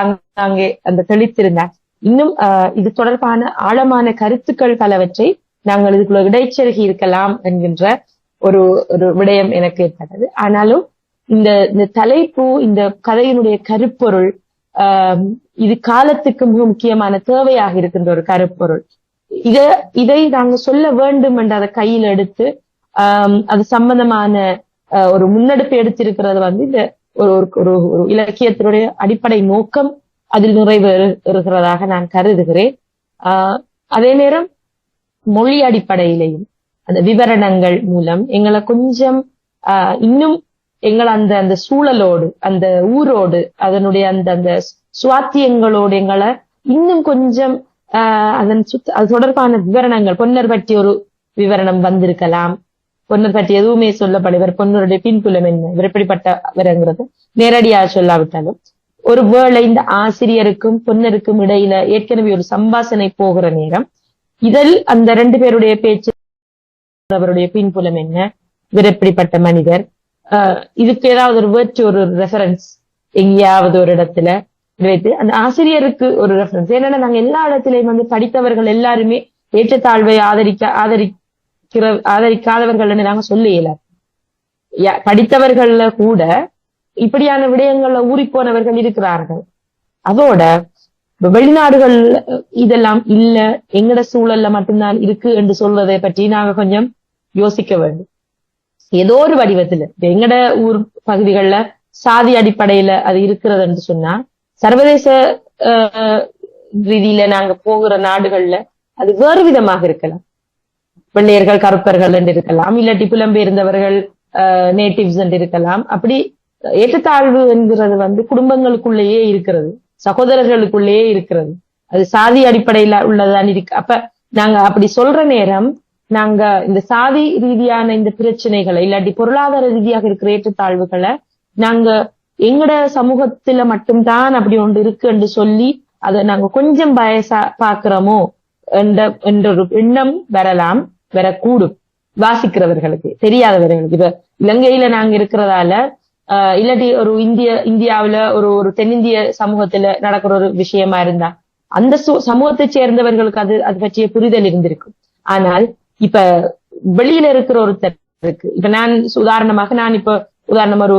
அங்கே அந்த தெளித்திருந்தார். இன்னும் இது தொடர்பான ஆழமான கருத்துக்கள் பலவற்றை நாங்கள் இதுக்குள்ள இடைச்செருகி இருக்கலாம் என்கின்ற ஒரு விடயம் எனக்கு ஏற்பட்டது. ஆனாலும் இந்த தலைப்பு, இந்த கதையினுடைய கருப்பொருள் இது காலத்துக்கு மிக முக்கியமான தேவையாக இருக்கின்ற ஒரு கருப்பொருள். இதை நாங்க சொல்ல வேண்டும் என்று அதை கையில் எடுத்து அது சம்பந்தமான ஒரு முன்னெடுப்பு எடுத்திருக்கிறது வந்து இந்த ஒரு இலக்கியத்தினுடைய அடிப்படை நோக்கம் அதில் நிறைவேறுகிறதாக நான் கருதுகிறேன். அதே நேரம் மொழி அடிப்படையிலையும் அந்த விவரணங்கள் மூலம் எங்களை கொஞ்சம் இன்னும் எங்களை அந்த சூழலோடு, அந்த ஊரோடு, அதனுடைய அந்த சுவாத்தியங்களோடு எங்களை இன்னும் கொஞ்சம் அது தொடர்பான விவரணங்கள், பொன்னர் பற்றி ஒரு விவரணம் வந்திருக்கலாம், பொன்னர் பற்றி எதுவுமே சொல்லப்படவர், பொன்னருடைய பின்புலம் என்ன, இவர் எப்படிப்பட்டவர்ங்கிறது நேரடியாக சொல்லாவிட்டாலும் ஒருவேளை இந்த ஆசிரியருக்கும் பொன்னருக்கும் இடையில ஏற்கனவே ஒரு சம்பாஷணை போகிற நேரம் இதில் அந்த ரெண்டு பேருடைய பேச்சு, அவருடைய பின்புலம் என்ன, இவர் எப்படிப்பட்ட மனிதர், இதுக்கு ஏதாவது ஒரு வேற்று ஒரு ரெஃபரன்ஸ் எங்கேயாவது ஒரு இடத்துல வைத்து அந்த ஆசிரியருக்கு ஒரு ரெஃபரன்ஸ். ஏன்னா நாங்க எல்லா இடத்திலையும் வந்து படித்தவர்கள் எல்லாருமே ஏற்றத்தாழ்வை ஆதரிக்காதவர்கள் நாங்க சொல்ல இயலாது. படித்தவர்கள்ல கூட இப்படியான விடயங்கள்ல ஊறிப்போனவர்கள் இருக்கிறார்கள். அதோட வெளிநாடுகள் இதெல்லாம் இல்ல, எங்கட சூழல்ல மட்டும்தான் இருக்கு என்று சொல்வதை பற்றி நாங்க கொஞ்சம் யோசிக்க வேண்டும். ஏதோ ஒரு வடிவத்துல எங்கட ஊர் பகுதிகள்ல சாதி அடிப்படையில அது இருக்கிறது என்று சொன்னா, சர்வதேச ரீதியில நாங்க போகிற நாடுகள்ல அது வேறு விதமாக இருக்கலாம். வெள்ளையர்கள் கருப்பர்கள் என்று இருக்கலாம், இல்லாட்டி புலம்பெயர்ந்தவர்கள் நேட்டிவ்ஸ் என்று இருக்கலாம். அப்படி ஏற்றத்தாழ்வு என்கிறது வந்து குடும்பங்களுக்குள்ளேயே இருக்கிறது, சகோதரர்களுக்குள்ளேயே இருக்கிறது, அது சாதி அடிப்படையில உள்ளதான் இருக்கு. அப்ப நாங்க அப்படி சொல்ற நேரம் நாங்க இந்த சாதி ரீதியான இந்த பிரச்சனைகளை இல்லாட்டி பொருளாதார ரீதியாக இருக்கிற ஏற்றத்தாழ்வுகளை நாங்க எங்கட சமூகத்துல மட்டும்தான் அப்படி ஒன்று இருக்கு என்று சொல்லி அதை நாங்க கொஞ்சம் பயசா பாக்குறோமோ என்ற ஒரு எண்ணம் வரக்கூடும் வாசிக்கிறவர்களுக்கு, தெரியாதவர்களுக்கு. இப்ப இலங்கையில நாங்க இருக்கிறதால இல்லாட்டி ஒரு இந்தியாவுல ஒரு தென்னிந்திய சமூகத்துல நடக்கிற ஒரு விஷயமா இருந்தா அந்த சமூகத்தை சேர்ந்தவர்களுக்கு அது பற்றிய புரிதல் இருந்திருக்கும். ஆனால் இப்ப வெளியில இருக்கிற ஒருத்தருக்கு, இப்ப நான் உதாரணமா ஒரு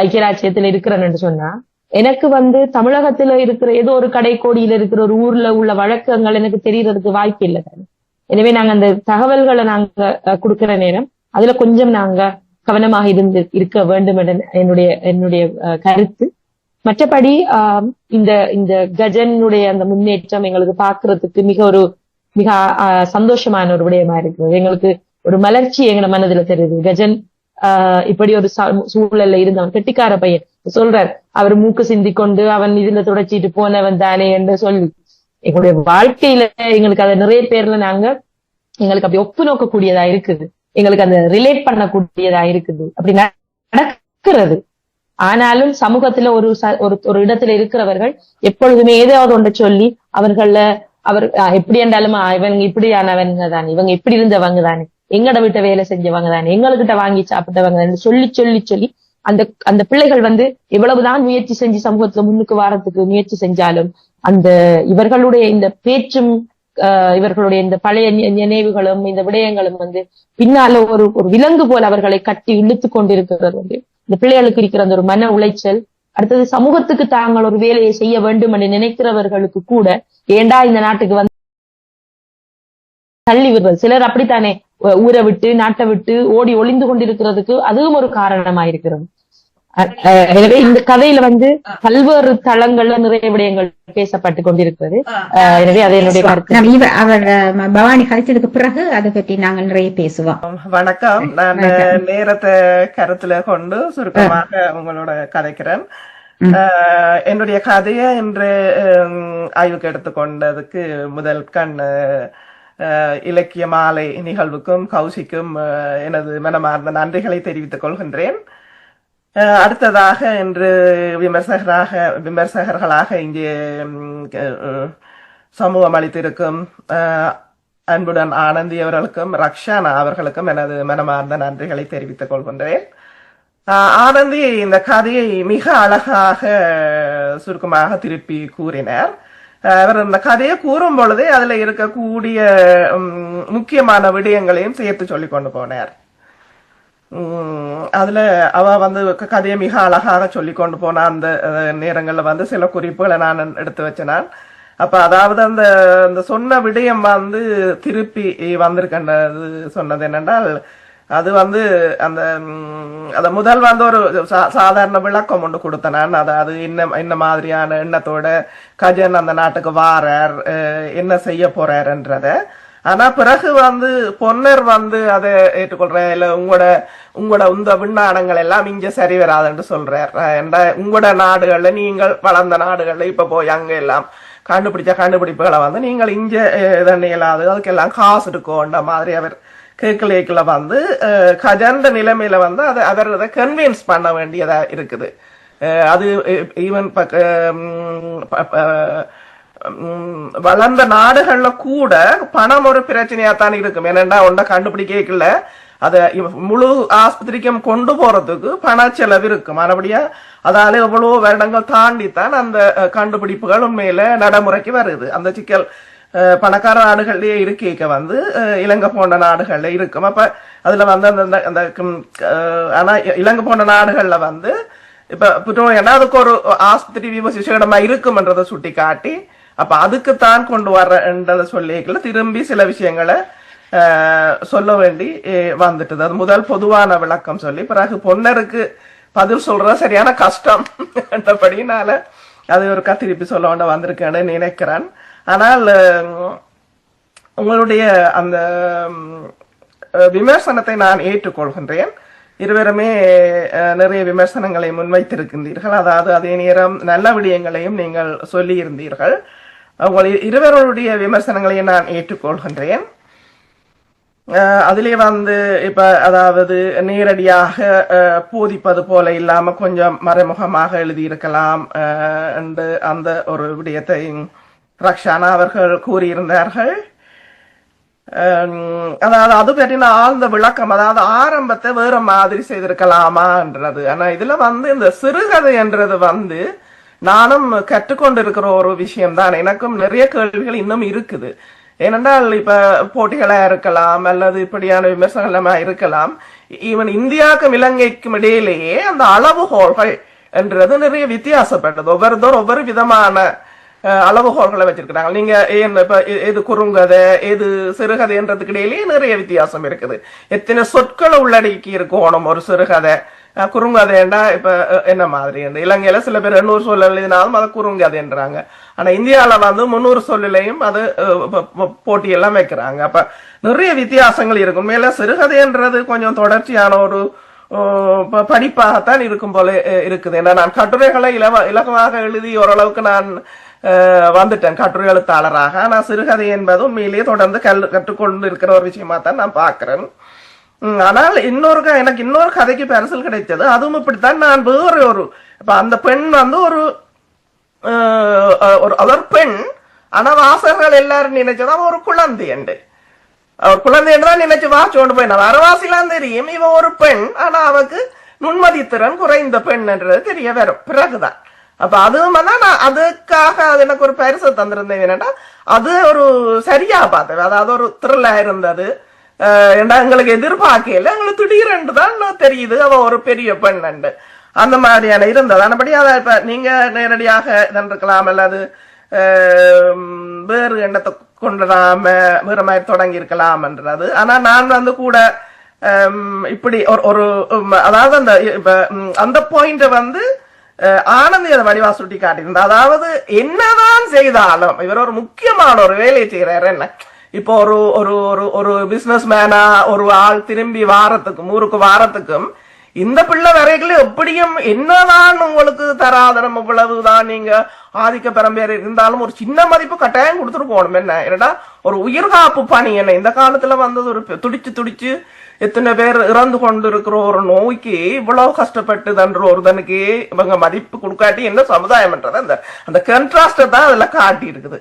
ஐக்கிய ராஜ்யத்துல இருக்கிறேன்னு சொன்னா எனக்கு வந்து தமிழகத்துல இருக்கிற ஏதோ ஒரு கடைக்கோடியில இருக்கிற ஒரு ஊர்ல உள்ள வழக்கங்கள் எனக்கு தெரியறதுக்கு வாய்ப்பு இல்லை. எனவே நாங்க அந்த தகவல்களை நாங்க கொடுக்கிற நேரம் அதுல கொஞ்சம் நாங்க கவனமாக இருக்க வேண்டும் என்ற என்னுடைய கருத்து. மற்றபடி இந்த இந்த கஜனுடைய அந்த முன்னேற்றம் எங்களுக்கு பாக்குறதுக்கு மிக சந்தோஷமான ஒரு விடயமா இருக்குது. எங்களுக்கு ஒரு மலர்ச்சி எங்க மனதுல தெரியுது. கஜன் இப்படி ஒரு சூழல்ல இருந்தவன் கெட்டிக்கார பையன் சொல்றார், அவர் மூக்கு சிந்தி கொண்டு அவன் இதுல துடைச்சிட்டு போனவன் தானே என்று சொல்லி எங்களுடைய வாழ்க்கையில எங்களுக்கு அதை நிறைய பேர்ல எங்களுக்கு அப்படி ஒப்பு நோக்கக்கூடியதா இருக்குது, எங்களுக்கு அந்த ரிலேட் பண்ணக்கூடியதா இருக்குது, அப்படி நடக்கிறது. ஆனாலும் சமூகத்துல ஒரு இடத்துல இருக்கிறவர்கள் எப்பொழுதுமே ஏதாவது ஒன்றை சொல்லி அவர் எப்படி என்றாலும் இவங்க இப்படியானவங்க தானே, இவங்க இப்படி இருந்தவங்க தானே, எங்கட வீட்டை வேலை செஞ்சவங்க தானே, எங்ககிட்ட வாங்கி சாப்பிட்டவங்க தானே சொல்லி சொல்லி சொல்லி அந்த பிள்ளைகள் எவ்வளவுதான் முயற்சி செஞ்சு சமூகத்துல முன்னுக்கு வாரத்துக்கு முயற்சி செஞ்சாலும் அந்த இவர்களுடைய இந்த பேச்சும் இவர்களுடைய இந்த பழைய நினைவுகளும் இந்த விடயங்களும் பின்னால ஒரு விலங்கு போல அவர்களை கட்டி இழுத்து கொண்டிருக்கிறது. இந்த பிள்ளைகளுக்கு இருக்கிற அந்த ஒரு மன உளைச்சல், அடுத்தது சமூகத்துக்கு தாங்கள் ஒரு வேலையை செய்ய வேண்டும் என்று நினைக்கிறவர்களுக்கு கூட ஏண்டா இந்த நாட்டுக்கு தள்ளி விடுறது. சிலர் அப்படித்தானே ஊரை விட்டு நாட்டை விட்டு ஓடி ஒளிந்து கொண்டிருக்கிறதுக்கு அதுவும் ஒரு காரணமா இருக்கிறது. எனவே இந்த கதையில பல்வேறு தளங்கள்ல நிறைய விடயங்கள் பேசப்பட்டு கொண்டிருக்கிறது. எனவே அது என்னுடைய கருத்து. அவர் பவானி கழிச்சதுக்கு பிறகு அதை பற்றி நாங்கள் நிறைய பேசுவோம். வணக்கம். நான் நேரத்தை கருத்துல கொண்டு சுருக்கமாக உங்களோட கதைக்கிறேன். என்னுடைய கதையை இன்று ஆய்வுக்கு எடுத்துக்கொண்டதுக்கு முதல் கண் இலக்கிய மாலை நிகழ்வுக்கும் கௌசிக்கும் எனது மனமார்ந்த நன்றிகளை தெரிவித்துக் கொள்கின்றேன். அடுத்ததாக இன்று விமர்சகர்களாக இங்கே சமூகம் அளித்திருக்கும் அன்புடன் ஆனந்தி அவர்களுக்கும் ரக்ஷானா அவர்களுக்கும் எனது மனமார்ந்த நன்றிகளை தெரிவித்துக் கொள்கின்றேன். ஆனந்தி இந்த கதையை மிக அழகாக சுருக்கமாக திருப்பி கூறினார். அவர் இந்த கதையை கூறும் பொழுதே அதுல இருக்கக்கூடிய முக்கியமான விடயங்களையும் சேர்த்து சொல்லிக் கொண்டு போனார். அதுல அவ கதையை மிக அழகாக சொல்லி கொண்டு போன அந்த நேரங்கள்ல சில குறிப்புகளை நான் எடுத்து வச்சேன். அப்ப அதாவது அந்த சொன்ன விடயம் திருப்பி வந்திருக்கின்றது. சொன்னது என்னென்றால் அது அந்த முதல் ஒரு சாதாரண விளக்கம் ஒன்று கொடுத்தேன் நான். அது என்ன மாதிரியான எண்ணத்தோட கஜன் அந்த நாட்டுக்கு வாரார், என்ன செய்ய போறாருன்றத. ஆனா பிறகு பொன்னர் அதை ஏற்றுக்கொள்ற இல்ல உங்களோட இந்த விண்ணாடங்கள் எல்லாம் இங்க சரி வராதுன்னு சொல்றார். உங்களோட நாடுகள்ல நீங்கள் வளர்ந்த நாடுகள்ல இப்ப போய் அங்க எல்லாம் கண்டுபிடிச்ச கண்டுபிடிப்புகளை நீங்கள் இங்க இதன் இயலாது, அதுக்கெல்லாம் காசு இருக்கும்ன்ற மாதிரி அவர் கேட்கல கஜந்த நிலைமையில அவர் அதை கன்வின்ஸ் பண்ண வேண்டியதா இருக்குது. அது ஈவன் வளர்ந்த நாடுகள்ல கூட பணம் ஒரு பிரச்சனையா தான் இருக்கும். ஏன்னா ஒன்றை கண்டுபிடிக்கல, அத முழு ஆஸ்பத்திரிக்கும் கொண்டு போறதுக்கு பண செலவு இருக்கும். மறுபடியா அதால எவ்வளவு வருடங்கள் தாண்டித்தான் அந்த கண்டுபிடிப்புகள் உண்மையில நடைமுறைக்கு வருது. அந்த சிக்கல் பணக்கார நாடுகள்லயே இருக்க இலங்கை போன்ற நாடுகள்ல இருக்கும். அப்ப அதுல அந்த ஆனா இலங்கை போன்ற நாடுகள்ல இப்ப புற்றுநோய்னா அதுக்கு ஒரு ஆஸ்பத்திரி விமர்சிடமா இருக்கும்ன்றதை சுட்டி காட்டி அப்ப அதுக்குத்தான் கொண்டு வர்றதை சொல்லிக்கல திரும்பி சில விஷயங்களை சொல்ல வேண்டி வந்துட்டது. அது முதல் பொதுவான விளக்கம் சொல்லி பிறகு பொன்னருக்கு பதில் சொல்றது சரியான கஷ்டம் என்றபடினால அது ஒரு திருப்பி சொல்ல வேண்ட வந்திருக்கேன்னு நினைக்கிறேன். ஆனால் உங்களுடைய அந்த விமர்சனத்தை நான் ஏற்றுக்கொள்கின்றேன். இருவருமே நிறைய விமர்சனங்களை முன்வைத்திருக்கின்றீர்கள். அதாவது அதே நேரம் நல்ல விடயங்களையும் நீங்கள் சொல்லி இருந்தீர்கள். உங்கள் இருவருடைய விமர்சனங்களையும் நான் ஏற்றுக்கொள்கின்றேன். அதிலே இப்ப அதாவது நேரடியாக போதிப்பது போல இல்லாம கொஞ்சம் மறைமுகமாக எழுதியிருக்கலாம் என்று அந்த ஒரு விடயத்தை ரக்ஷானா அவர்கள் கூறியிருந்தார்கள். அதாவது அது பற்றின ஆழ்ந்த விளக்கம், அதாவது ஆரம்பத்தை வேற மாதிரி செய்திருக்கலாமா என்றது. ஆனா இதுல இந்த சிறுகதை என்றது நானும் கற்றுக்கொண்டிருக்கிற ஒரு விஷயம்தான். எனக்கும் நிறைய கேள்விகள் இன்னும் இருக்குது. ஏனென்றால் இப்ப போட்டிகளா இருக்கலாம் அல்லது இப்படியான விமர்சனமா இருக்கலாம். ஈவன் இந்தியாவுக்கும் இலங்கைக்கும் இடையிலேயே அந்த அளவுகோள்கள் என்றது நிறைய வித்தியாசப்பட்டது. ஒவ்வொருத்தரும் ஒவ்வொரு விதமான அளவுகோல்களை வச்சிருக்கிறாங்க. நீங்க ஏன் இப்ப எது குறுங்கதை எது சிறுகதைன்றதுக்கு இடையிலேயே நிறைய வித்தியாசம் இருக்குது. எத்தனை சொற்களை உள்ளடக்கி இருக்கணும் ஒரு சிறுகதை. குறுங்கதைண்டா இப்ப என்ன மாதிரி இலங்கையில சில பேர் 800 சொல்ல எழுதினாலும் அதை குறுங்கதைன்றாங்க. ஆனா இந்தியாவில 300 சொல்லிலையும் அது போட்டியெல்லாம் வைக்கிறாங்க. அப்ப நிறைய வித்தியாசங்கள் இருக்கும். மேல சிறுகதைன்றது கொஞ்சம் தொடர்ச்சியான ஒரு படிப்பாகத்தான் இருக்கும் போல இருக்குது. ஏன்னா நான் கட்டுரைகளை இலகுவாக எழுதி ஓரளவுக்கு நான் வந்துட்டேன் கட்டுரை எழுத்தாளராக. ஆனா சிறுகதை என்பது உண்மையிலேயே தொடர்ந்து கற்றுக்கொண்டு இருக்கிற ஒரு விஷயமா தான் நான் பாக்குறேன். ஆனால் எனக்கு இன்னொரு கதைக்கு பரிசல் கிடைத்தது. அதுவும் இப்படித்தான். நான் வேற இப்ப அந்த பெண் ஒரு பெண். ஆனா வாசகர்கள் எல்லாரும் நினைச்சதா ஒரு குழந்தை என்று. அவர் குழந்தை என்றுதான் நினைச்சு வாசிச்சோண்டு போய் நான் அரவாசிலாம் தெரியும். இவ ஒரு பெண். ஆனா அவருக்கு நுண்மதி திறன் குறைந்த பெண் என்றது தெரிய வரும் பிறகுதான். அப்ப அதுவும் நான் அதுக்காக அது எனக்கு ஒரு பரிசு தந்திருந்தேன். என்னன்னா அது ஒரு சரியா பார்த்தேன். அதாவது ஒரு த்ரில்லா இருந்தது. எங்களுக்கு எதிர்பார்க்கல, எங்களுக்கு திடீரென்று தான் தெரியுது அவ ஒரு பெரிய பெண் அந்த மாதிரியான இருந்தது. ஆனபடி அதை இப்ப நீங்க நேரடியாக இதன்றிருக்கலாம் அல்லது வேறு எண்ணத்தை கொண்டாம வேற மாதிரி தொடங்கி இருக்கலாம்ன்றது. ஆனா நான் கூட இப்படி ஒரு அதாவது அந்த பாயிண்ட ஆனந்தி அதை வடிவா சுட்டி காட்டியிருந்தா. அதாவது என்னதான் செய்தாலும் இவர் ஒரு முக்கியமான ஒரு வேலையை செய்யறாரு. என்ன இப்போ ஒரு பிசினஸ் மேனா ஒரு ஆள் திரும்பி ஊருக்கு வாரத்துக்கும் இந்த பிள்ளை வரைக்கும் எப்படியும் என்னதான் உங்களுக்கு தராதரம் இவ்வளவுதான் நீங்க ஆதிக்க பெரம்பேர் இருந்தாலும் ஒரு சின்ன மதிப்பு கட்டாயம் கொடுத்துட்டு போகணும். என்னடா ஒரு உயிர்காப்பு பணி என்ன இந்த காலத்துல வந்தது ஒரு துடிச்சு எத்தனை பேர் இறந்து கொண்டு இருக்கிற ஒரு நோய்க்கு இவ்வளவு கஷ்டப்பட்டுதன்ற ஒருதனுக்கு இவங்க மதிப்பு கொடுக்காட்டி என்ன சமுதாயம்ன்றது அந்த கன்ட்ராஸ்ட தான் அதுல காட்டி இருக்குது.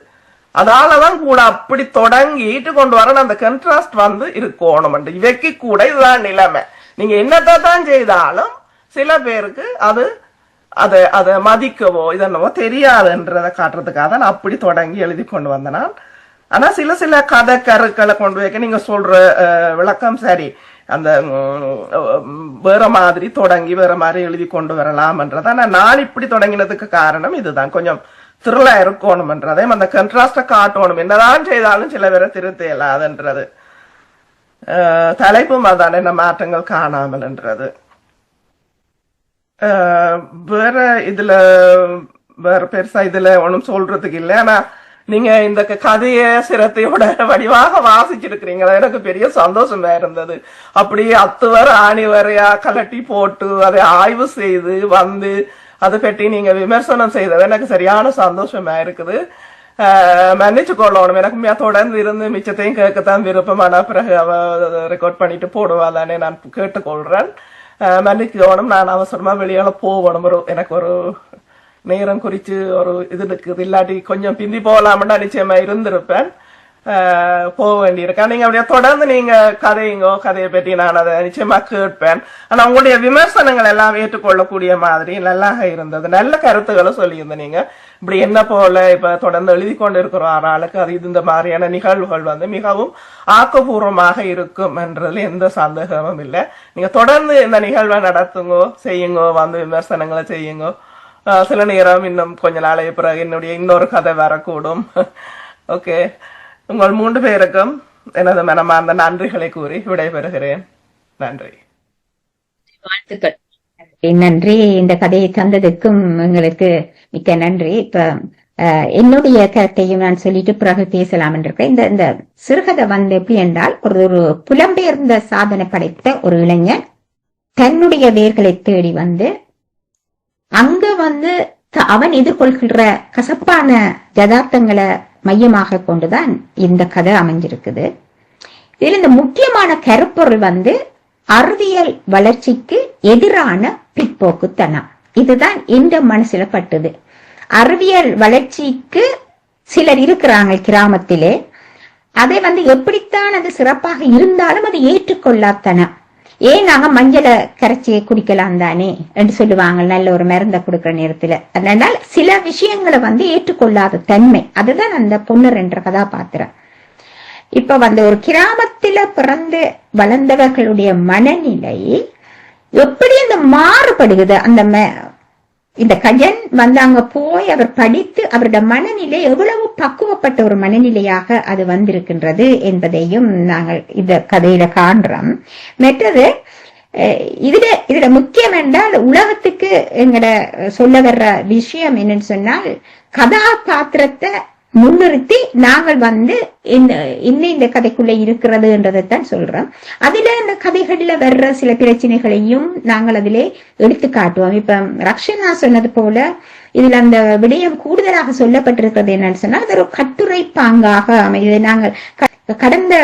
அதாலதான் கூட அப்படி தொடங்கிட்டு கொண்டு வர அந்த கன்ட்ராஸ்ட் இருக்கணும். இவைக்கு கூட இதுதான் நிலைமை. நீங்க என்னத்தான் செய்தாலும் சில பேருக்கு அதை மதிக்கவோ இதென்னவோ தெரியாதுன்றதை காட்டுறதுக்காக தான் அப்படி தொடங்கி எழுதி கொண்டு வந்தனா. ஆனா சில கதை கருக்களை கொண்டு வைக்க நீங்க சொல்ற விளக்கம் சரி. அந்த வேற மாதிரி தொடங்கி வேற மாதிரி எழுதி கொண்டு வரலாம்ன்றது. ஆனா நான் இப்படி தொடங்கினதுக்கு காரணம் இதுதான். கொஞ்சம் த்ரில்லா இருக்கணும்ன்றதே அந்த கன்ட்ராஸ்ட காட்டணும். என்னதான் செய்தாலும் சில பேரை திருத்த இயலாதுன்றது. தலைப்பும் அதான என்ன மாற்றங்கள் காணாமல்ன்றது. வேற வேற பெருசா இதுல ஒன்னும் சொல்றதுக்கு இல்லை. ஆனா நீங்க இந்த கதைய சிரத்தையோட வடிவாக வாசிச்சிருக்கிறீங்களா, எனக்கு பெரிய சந்தோஷமா இருந்தது. அப்படியே அத்துவர் ஆணி வரையா கலட்டி போட்டு அதை ஆய்வு செய்து அதை பற்றி நீங்க விமர்சனம் செய்தது எனக்கு சரியான சந்தோஷமா இருக்குது. மன்னிச்சு கொள்ளணும். எனக்கு தொடர்ந்து இருந்து மிச்சத்தையும் கேட்கத்தான் விருப்பமான பிறகு அவ ரெக்கார்ட் பண்ணிட்டு போடுவாதானே நான் கேட்டுக்கொள்றேன். மன்னிக்கணும். நான் அவசரமா வெளியால போகணும். எனக்கு ஒரு நேரம் குறிச்சு ஒரு இது இருக்குது. இல்லாட்டி கொஞ்சம் பிந்தி போகலாம்னா நிச்சயமா இருந்திருப்பேன். போக வேண்டியிருக்கேன். நீங்க அப்படியே தொடர்ந்து நீங்க கதையை பற்றி நான் அதை நிச்சயமா கேட்பேன். ஆனா உங்களுடைய விமர்சனங்கள் எல்லாம் ஏற்றுக்கொள்ளக்கூடிய மாதிரி நல்லா இருந்தது. நல்ல கருத்துக்களை சொல்லியிருந்தேன். நீங்க இப்படி என்ன போல இப்ப தொடர்ந்து எழுதி கொண்டு இருக்கிற ஆளுக்கு அது இந்த மாதிரியான நிகழ்வுகள் மிகவும் ஆக்கப்பூர்வமாக இருக்கும் என்றதுல எந்த சந்தேகமும் இல்லை. நீங்க தொடர்ந்து இந்த நிகழ்வை நடத்துங்கோ, செய்யுங்கோ, விமர்சனங்களை செய்யுங்கோ. சில நேரம் இன்னும் கொஞ்ச நாளைக்கு பிறகு என்னுடைய இன்னொரு கதை வரக்கூடும். ஓகே, உங்கள் 3 பேருக்கும் எனது மனமார்ந்த நன்றிகளை கூறி விடைபெறுகிறேன். நன்றி. வாழ்த்துக்கள். நன்றி. இந்த கதையை தந்ததுக்கும் எங்களுக்கு மிக்க நன்றி. இப்ப என்னுடைய கருத்தையும் நான் சொல்லிட்டு பிறகு பேசலாம் இருக்கேன். இந்த சிறுகதை எப்படி என்றால் ஒரு புலம்பெயர்ந்த சாதனை படைத்த ஒரு இளைஞன் தன்னுடைய வேர்களை தேடி அங்க அவன் எதிர்கொள்கின்ற கசப்பான யதார்த்தங்களை மையமாக கொண்டுதான் இந்த கதை அமைஞ்சிருக்குது. இதுல இந்த முக்கியமான கருப்பொருள் அறிவியல் வளர்ச்சிக்கு எதிரான பிற்போக்குத்தனம். இதுதான் இந்த மனசுல பட்டது. அறிவியல் வளர்ச்சிக்கு சிலர் இருக்கிறாங்க கிராமத்திலே. அதை எப்படித்தான் அது சிறப்பாக இருந்தாலும் அது ஏற்றுக்கொள்ளாதனம். ஏன் நாங்க மஞ்சளை கரைச்சி குடிக்கலாம் தானே என்று சொல்லுவாங்க நல்ல ஒரு மருந்தை கொடுக்கிற நேரத்துல. அதனால சில விஷயங்களை ஏற்றுக்கொள்ளாத தன்மை, அதுதான் அந்த பொன்னர் என்ற கதாபாத்திரம். இப்ப ஒரு கிராமத்தில பிறந்து வளர்ந்தவர்களுடைய மனநிலை எப்படி அந்த மாறுபடுகிறது. அந்த இந்த கஜன் வந்து அங்க போய் அவர் படித்து அவருடைய மனநிலை எவ்வளவு பக்குவப்பட்ட ஒரு மனநிலையாக அது வந்திருக்கின்றது என்பதையும் நாங்கள் இந்த கதையில காண்றோம். மற்றது இதுல முக்கியம் என்றால் உலகத்துக்கு எங்கட சொல்ல வர்ற விஷயம் என்னன்னு சொன்னால், கதாபாத்திரத்தை முன்னிறுத்தி நாங்கள் வந்து இந்த கதைக்குள்ள இருக்கிறதுன்றதைத்தான் சொல்றோம். அதுல இந்த கதைகள்ல வர்ற சில பிரச்சனைகளையும் நாங்கள் அதிலே எடுத்து காட்டுவோம். இப்ப ரக்ஷனா சொன்னது போல இதுல அந்த விடயம் கூடுதலாக சொல்லப்பட்டிருக்கிறது என்னன்னு சொன்னா, அது ஒரு கட்டுரை பாங்காக அமைது. நாங்கள் கடந்த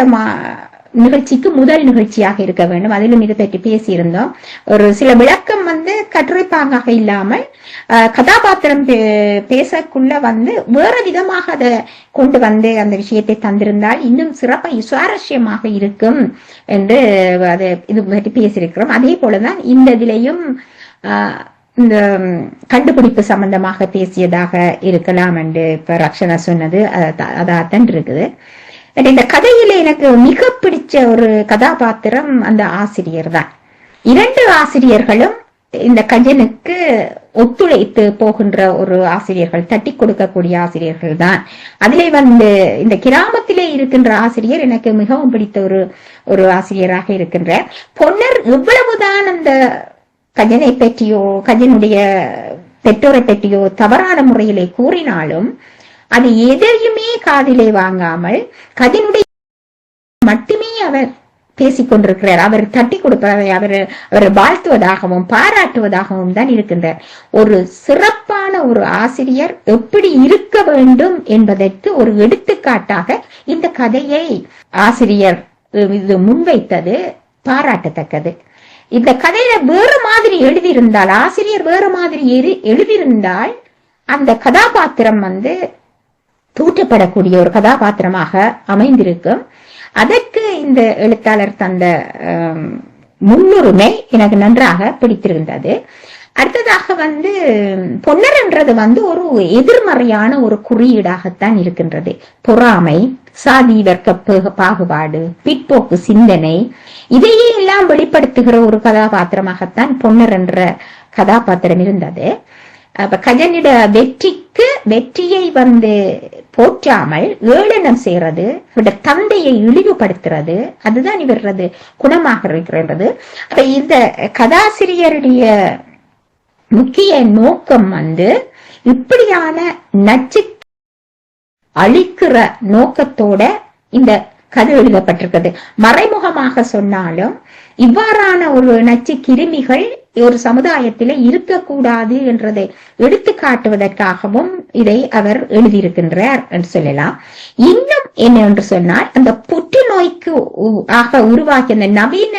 நிகழ்ச்சிக்கு முதல் நிகழ்ச்சியாக இருக்க வேண்டும், அதிலும் இதை பற்றி பேசியிருந்தோம். ஒரு சில விளக்கம் வந்து கட்டுரை பாங்காக இல்லாமல் கதாபாத்திரம் பேசக்குள்ள வந்து வேற விதமாக அதை கொண்டு வந்து அந்த விஷயத்தை தந்திருந்தால் இன்னும் சிறப்பாக சுவாரஸ்யமாக இருக்கும் என்று அதை இது பற்றி பேசியிருக்கிறோம். அதே போலதான் இந்த இதிலையும் இந்த கண்டுபிடிப்பு சம்பந்தமாக பேசியதாக இருக்கலாம் என்று இப்ப ரக்ஷனா சொன்னது அதான் இருக்குது. இந்த கதையில எனக்கு மிக பிடிச்ச ஒரு கதாபாத்திரம் அந்த ஆசிரியர் தான். 2 ஆசிரியர்களும் இந்த கஜனுக்கு ஒத்துழைத்து போகின்ற ஒரு ஆசிரியர்கள், தட்டி கொடுக்கக்கூடிய ஆசிரியர்கள் தான். அதிலே வந்து இந்த கிராமத்திலே இருக்கின்ற ஆசிரியர் எனக்கு மிகவும் பிடித்த ஒரு ஆசிரியராக இருக்கின்ற பொன்னர். எவ்வளவுதான் அந்த கஜனை பற்றியோ கஜனுடைய பெற்றோரை பற்றியோ தவறான முறையிலே கூறினாலும் அது எதையுமே காதிலே வாங்காமல் கஜனுடைய மட்டுமே அவர் பேசிக்கொண்டிருக்கிறார். அவர் தட்டி கொடுப்பார், அவர் வாழ்த்துவதாகவும் பாராட்டுவதாகவும் தான் இருக்கின்றார். ஒரு சிறப்பான ஒரு ஆசிரியர் எப்படி இருக்க வேண்டும் என்பதற்கு ஒரு எடுத்துக்காட்டாக இந்த கதையை ஆசிரியர் இது முன்வைத்தது பாராட்டத்தக்கது. இந்த கதையில வேறு மாதிரி எழுதியிருந்தால், ஆசிரியர் வேறு மாதிரி எழுதியிருந்தால் அந்த கதாபாத்திரம் வந்து தூற்றப்படக்கூடிய ஒரு கதாபாத்திரமாக அமைந்திருக்கும். அதற்கு இந்த எழுத்தாளர் தந்த முன்னுரிமை எனக்கு நன்றாக பிடித்திருந்தது. அடுத்ததாக வந்து பொன்னர் என்றது வந்து ஒரு எதிர்மறையான ஒரு குறியீடாகத்தான் இருக்கின்றது. பொறாமை, சாதி வர்க்க பாகுபாடு, பிற்போக்கு சிந்தனை, இதையே எல்லாம் வெளிப்படுத்துகிற ஒரு கதாபாத்திரமாகத்தான் பொன்னர் என்ற கதாபாத்திரம் இருந்தது. அப்ப கஜனிட வெற்றியை வந்து போற்றாமல் ஏளனம் செய்யறது, தந்தையை இழிவுபடுத்துறது, அதுதான் இவரது குணமாக இருக்கிறது. அப்ப இந்த கதாசிரியருடைய முக்கிய நோக்கம் வந்து இப்படியான நச்சு அழிக்கிற நோக்கத்தோட இந்த கதை எழுதப்பட்டிருக்கிறது. மறைமுகமாக சொன்னாலும் இவ்வாறான ஒரு நச்சு கிருமிகள் ஒரு சமுதாயத்தில இருக்கக்கூடாது என்றதை எடுத்து காட்டுவதற்காகவும் இதை அவர் எழுதியிருக்கின்றார் என்று சொல்லலாம். இன்னும் என்ன என்று சொன்னால், அந்த புற்றுநோய்க்கு உருவாக்கிய அந்த நவீன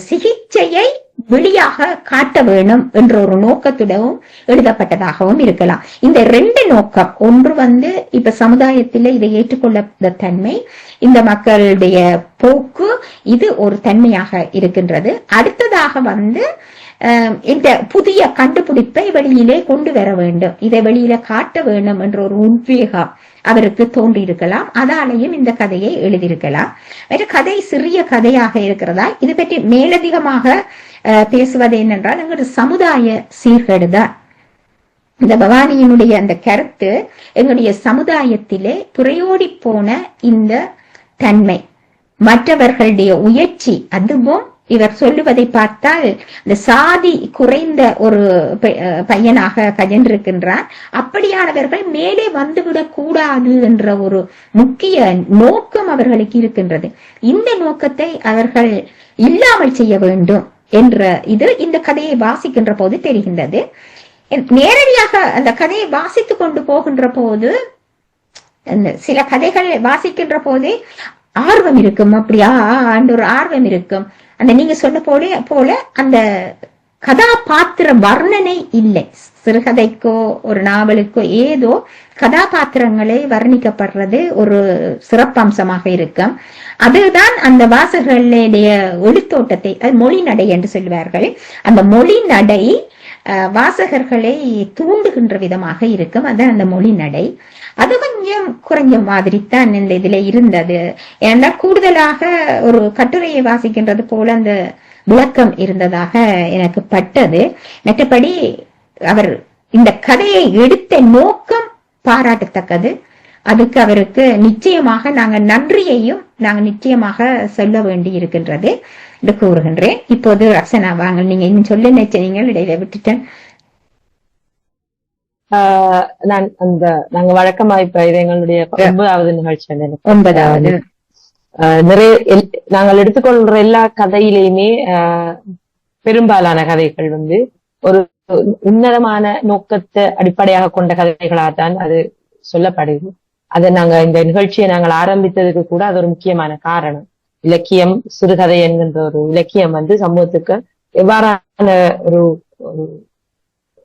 சிகிச்சையை வெளியாக காட்ட வேணும் என்ற ஒரு நோக்கத்துடன் எழுதப்பட்டதாகவும் இருக்கலாம். இந்த 2 நோக்கம், ஒன்று வந்து இப்ப சமுதாயத்தில இதை ஏற்றுக்கொள்ள தன்மை, இந்த மக்களுடைய போக்கு, இது ஒரு தன்மையாக இருக்கின்றது. அடுத்ததாக வந்து இந்த புதிய கண்டுபிடிப்பை வெளியிலே கொண்டு வர வேண்டும், இதை வெளியில காட்ட வேண்டும் என்ற ஒரு உத்வேகம் அவருக்கு தோன்றி இருக்கலாம். அதாலேயும் இந்த கதையை எழுதியிருக்கலாம். கதை சிறிய கதையாக இருக்கிறதா இது பற்றி மேலதிகமாக பேசுவது என்னென்றால், எங்களுடைய சமுதாய சீர்கேடுதான். இந்த பவானியினுடைய அந்த கருத்து எங்களுடைய சமுதாயத்திலே புரையோடி போன இந்த தன்மை, மற்றவர்களுடைய உயர்ச்சி, அதுவும் இவர் சொல்லுவதை பார்த்தால் இந்த சாதி குறைந்த ஒரு பையனாக கஜன் இருக்கின்றார். அப்படியானவர்கள் மேலே வந்துவிடக் கூடாது என்ற ஒரு முக்கிய நோக்கம் அவர்களுக்கு இருக்கின்றது. இந்த நோக்கத்தை அவர்கள் இல்லாமல் செய்ய வேண்டும் என்ற இது இந்த கதையை வாசிக்கின்ற போது தெரிகின்றது. நேரடியாக அந்த கதையை வாசித்துக் கொண்டு போகின்ற போது, சில கதைகள் வாசிக்கின்ற போதே ஆர்வம் இருக்கும், அப்படியா ஒரு ஆர்வம் இருக்கும். அந்த நீங்க சொன்ன போல அந்த கதாபாத்திர வர்ணனை இல்லை. சிறுகதைக்கோ ஒரு நாவலுக்கோ ஏதோ கதாபாத்திரங்களை வர்ணிக்கப்படுறது ஒரு சிறப்பம்சமாக இருக்கும். அதுதான் அந்த வாசகர்களுடைய ஒளித்தோட்டத்தை, மொழி நடை என்று சொல்வார்கள், அந்த மொழி நடை வாசகர்களை தூண்டுகின்ற விதமாக இருக்கும். அதான் அந்த மொழி நடை. அது கொஞ்சம் குறைஞ்ச மாதிரி தான் இந்த இதுல இருந்தது. ஏன்னா கூடுதலாக ஒரு கட்டுரையை வாசிக்கின்றது போல அந்த விளக்கம் இருந்ததாக எனக்கு பட்டது. மற்றபடி அவர் இந்த கதையை எடுத்த நோக்கம் பாராட்டத்தக்கது. அதுக்கு அவருக்கு நிச்சயமாக நாங்கள் நன்றியையும் நாங்கள் நிச்சயமாக சொல்ல வேண்டி இருக்கின்றது என்று கூறுகின்றேன். இப்போது அர்ச்சனா வாங்க, நீங்க இன்னும் சொல்ல நினைச்சீங்க, இடையில விட்டுட்டேன். நாங்க வழக்கமா இப்ப இது எங்களுடைய 9வது நிகழ்ச்சி. 9வது நிறைய நாங்கள் எடுத்துக்கொள்ற எல்லா கதையிலையுமே பெரும்பாலான கதைகள் ஒரு உன்னதமான நோக்கத்தை அடிப்படையாக கொண்ட கதைகளாகத்தான் அது சொல்லப்படுது. அதை நாங்க இந்த நிகழ்ச்சியை நாங்கள் ஆரம்பித்ததுக்கு கூட அது ஒரு முக்கியமான காரணம். இலக்கியம், சிறுகதை என்கின்ற ஒரு இலக்கியம் சமூகத்துக்கு எவ்வாறான ஒரு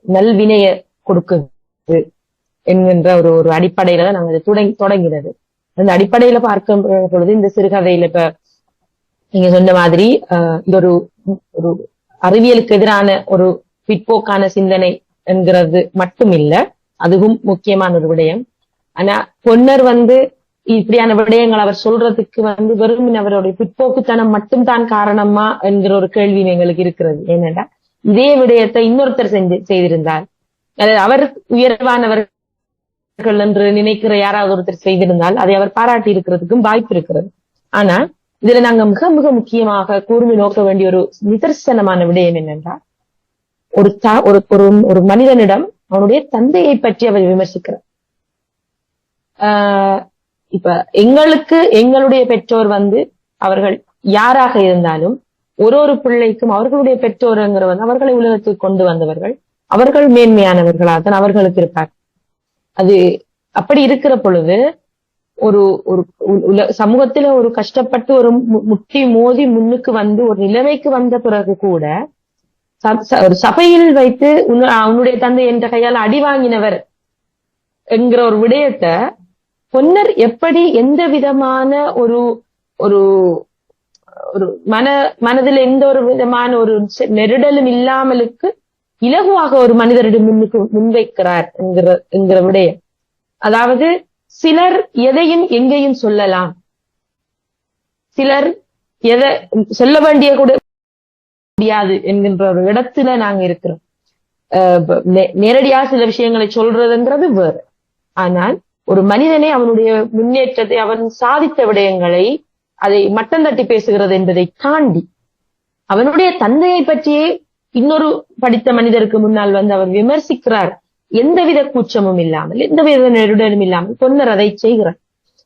நல்வினைய கொடுக்குது என்கின்ற ஒரு அடிப்படையில தான் நாங்க தொடங்கினது. அந்த அடிப்படையில பார்க்கும் பொழுது இந்த சிறுகதையில இப்ப நீங்க சொன்ன மாதிரி இந்த ஒரு அறிவியலுக்கு எதிரான ஒரு பிற்போக்கான சிந்தனை என்கிறது மட்டும் இல்ல, அதுவும் முக்கியமான ஒரு விடயம். ஆனா பொன்னர் இப்படியான விடயங்கள் அவர் சொல்றதுக்கு வெறும் அவருடைய பிற்போக்குத்தனம் மட்டும் தான் காரணமா என்கிற ஒரு கேள்வி எங்களுக்கு இருக்கிறது. ஏனென்றா இதே விடயத்தை இன்னொருத்தர் செய்திருந்தால், அதாவது அவர் உயர்வானவர்கள் என்று நினைக்கிற யாராவது ஒருத்தர் செய்திருந்தால் அதை அவர் பாராட்டி இருக்கிறதுக்கும் வாய்ப்பு இருக்கிறது. ஆனா இதுல நாங்க மிக மிக முக்கியமாக கூர்மை நோக்க வேண்டிய ஒரு நிதர்சனமான விடயம் என்னென்றால், ஒரு மனிதனிடம் அவனுடைய தந்தையை பற்றி அவர் விமர்சிக்கிறார். இப்ப எங்களுடைய பெற்றோர் அவர்கள் யாராக இருந்தாலும் ஒரு பிள்ளைக்கும் அவர்களுடைய பெற்றோருங்கிற அவர்களை உலகத்துக்கு கொண்டு வந்தவர்கள், அவர்கள் மேன்மையானவர்களாக தான் அவர்களுக்கு இருப்பார். அது அப்படி இருக்கிற பொழுது ஒரு சமூகத்துல ஒரு கஷ்டப்பட்டு ஒரு முட்டி மோதி முன்னுக்கு ஒரு நிலைமைக்கு வந்த பிறகு கூட ஒரு சபையில் வைத்து அவனுடைய தந்தை என்ற கையால் அடி வாங்கினவர் என்கிற ஒரு விடயத்தை பொன்னர் எப்படி எந்த விதமான ஒரு ஒரு ஒரு மனதில் எந்த ஒரு விதமான ஒரு நெருடலும் இல்லாமலுக்கு இலகுவாக ஒரு மனிதரிடம் முன்வைக்கிறார் என்கிற விடயம். அதாவது சிலர் எதையும் எங்கேயும் சொல்லலாம், சிலர் எதை சொல்ல வேண்டிய கூட முடியாது என்கின்ற ஒரு இடத்துல நாங்க இருக்கிறோம். நேரடியா சில விஷயங்களை சொல்றதுன்றது வேறு. ஆனால் ஒரு மனிதனை அவனுடைய முன்னேற்றத்தை அவன் சாதித்த விடயங்களை அதை மட்டம் தட்டி பேசுகிறது என்பதை தாண்டி அவனுடைய தந்தையை பற்றியே இன்னொரு படித்த மனிதருக்கு முன்னால் அவர் விமர்சிக்கிறார். எந்தவித கூச்சமும் இல்லாமல், எந்தவித நெருடலும் இல்லாமல் பொன்னர் அதை செய்கிறார்.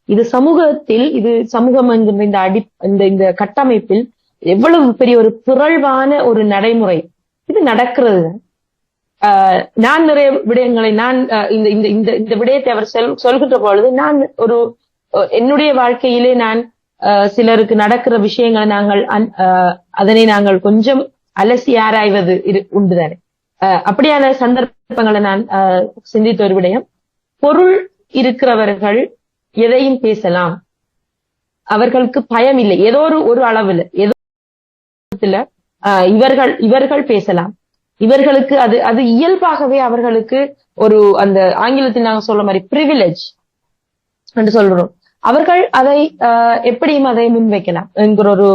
இது சமூகத்தில், இது சமூகம் என்கின்ற இந்த கட்டமைப்பில் எவ்வளவு பெரிய ஒரு பிறழ்வான ஒரு நடைமுறை இது நடக்கிறது. நான் நிறைய விடயங்களை இந்த விடயத்தை அவர் சொல்கின்ற பொழுது நான் என்னுடைய வாழ்க்கையிலே நான் சிலருக்கு நடக்கிற விஷயங்களை அதனை நாங்கள் கொஞ்சம் அலசி ஆராய்வது உண்டுதானே. அப்படியான சந்தர்ப்பங்களை நான் சிந்தித்த ஒரு விடயம், பொருள் இருக்கிறவர்கள் எதையும் பேசலாம், அவர்களுக்கு பயம் இல்லை. ஏதோ ஒரு அளவுல ஏதோ இவர்கள் பேசலாம், இவர்களுக்கு அது இயல்பாகவே அவர்களுக்கு அந்த ஆங்கிலத்தில் நாங்க சொல்ற மாதிரி பிரிவிலேஜ் என்று சொல்றோம். அவர்கள் அதை எப்படியும் அதை முன்வைக்கலாம் என்கிற ஒரு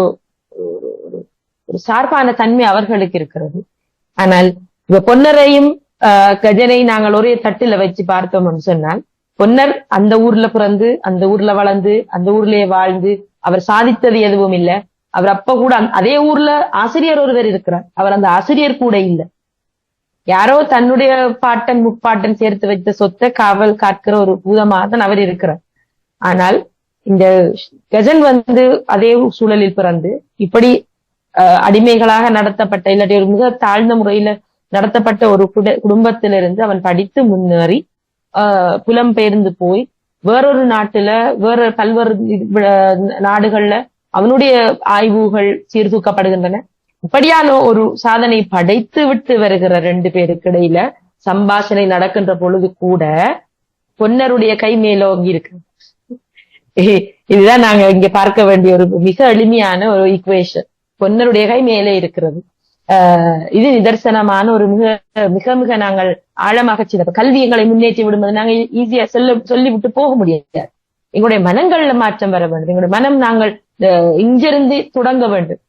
சார்பான தன்மை அவர்களுக்கு இருக்கிறது. ஆனால் இப்ப பொன்னரையும் கஜனை நாங்கள் ஒரே தட்டில வச்சு பார்த்தோம்னு சொன்னால், பொன்னர் அந்த ஊர்ல பிறந்து அந்த ஊர்ல வளர்ந்து அந்த ஊர்லயே வாழ்ந்து அவர் சாதித்தது எதுவும் இல்லை. அவர் அப்ப கூட அதே ஊர்ல ஆசிரியர் ஒருவர் இருக்கிறார், அவர் அந்த ஆசிரியர் கூட இல்லை. யாரோ தன்னுடைய பாட்டன் முப்பாட்டன் சேர்த்து வைத்த சொத்தை காவல் காக்கிற ஒரு பூதமாக தான் அவர் இருக்கிறார். ஆனால் இந்த கஜன் அதே சூழலில் பிறந்து இப்படி அடிமைகளாக நடத்தப்பட்ட இல்லாட்டி ஒரு மிக தாழ்ந்த முறையில நடத்தப்பட்ட ஒரு குடும்பத்திலிருந்து அவன் படித்து முன்னேறி புலம்பெயர்ந்து போய் வேறொரு நாட்டுல பல்வேறு நாடுகள்ல அவனுடைய ஆய்வுகள் சீர்தூக்கப்படுகின்றன. இப்படியான ஒரு சாதனை படைத்து விட்டு வருகிற 2 பேருக்கு இடையில சம்பாஷணை நடக்கின்ற பொழுது கூட பொன்னருடைய கை மேலோங்கி இருக்கு. இதுதான் நாங்க இங்க பார்க்க வேண்டிய ஒரு மிக எளிமையான ஒரு ஈக்குவேஷன். பொன்னருடைய கை மேலே இருக்கிறது. இது நிதர்சனமான ஒரு மிக மிக நாங்கள் ஆழமாக சில கல்வி எங்களை முன்னேற்றி விடும்போது நாங்கள் ஈஸியா சொல்லிவிட்டு போக முடியாது. எங்களுடைய மனங்கள்ல மாற்றம் வர வேண்டும். எங்களுடைய மனம் நாங்கள் இங்கிருந்து தொடங்க வேண்டும்.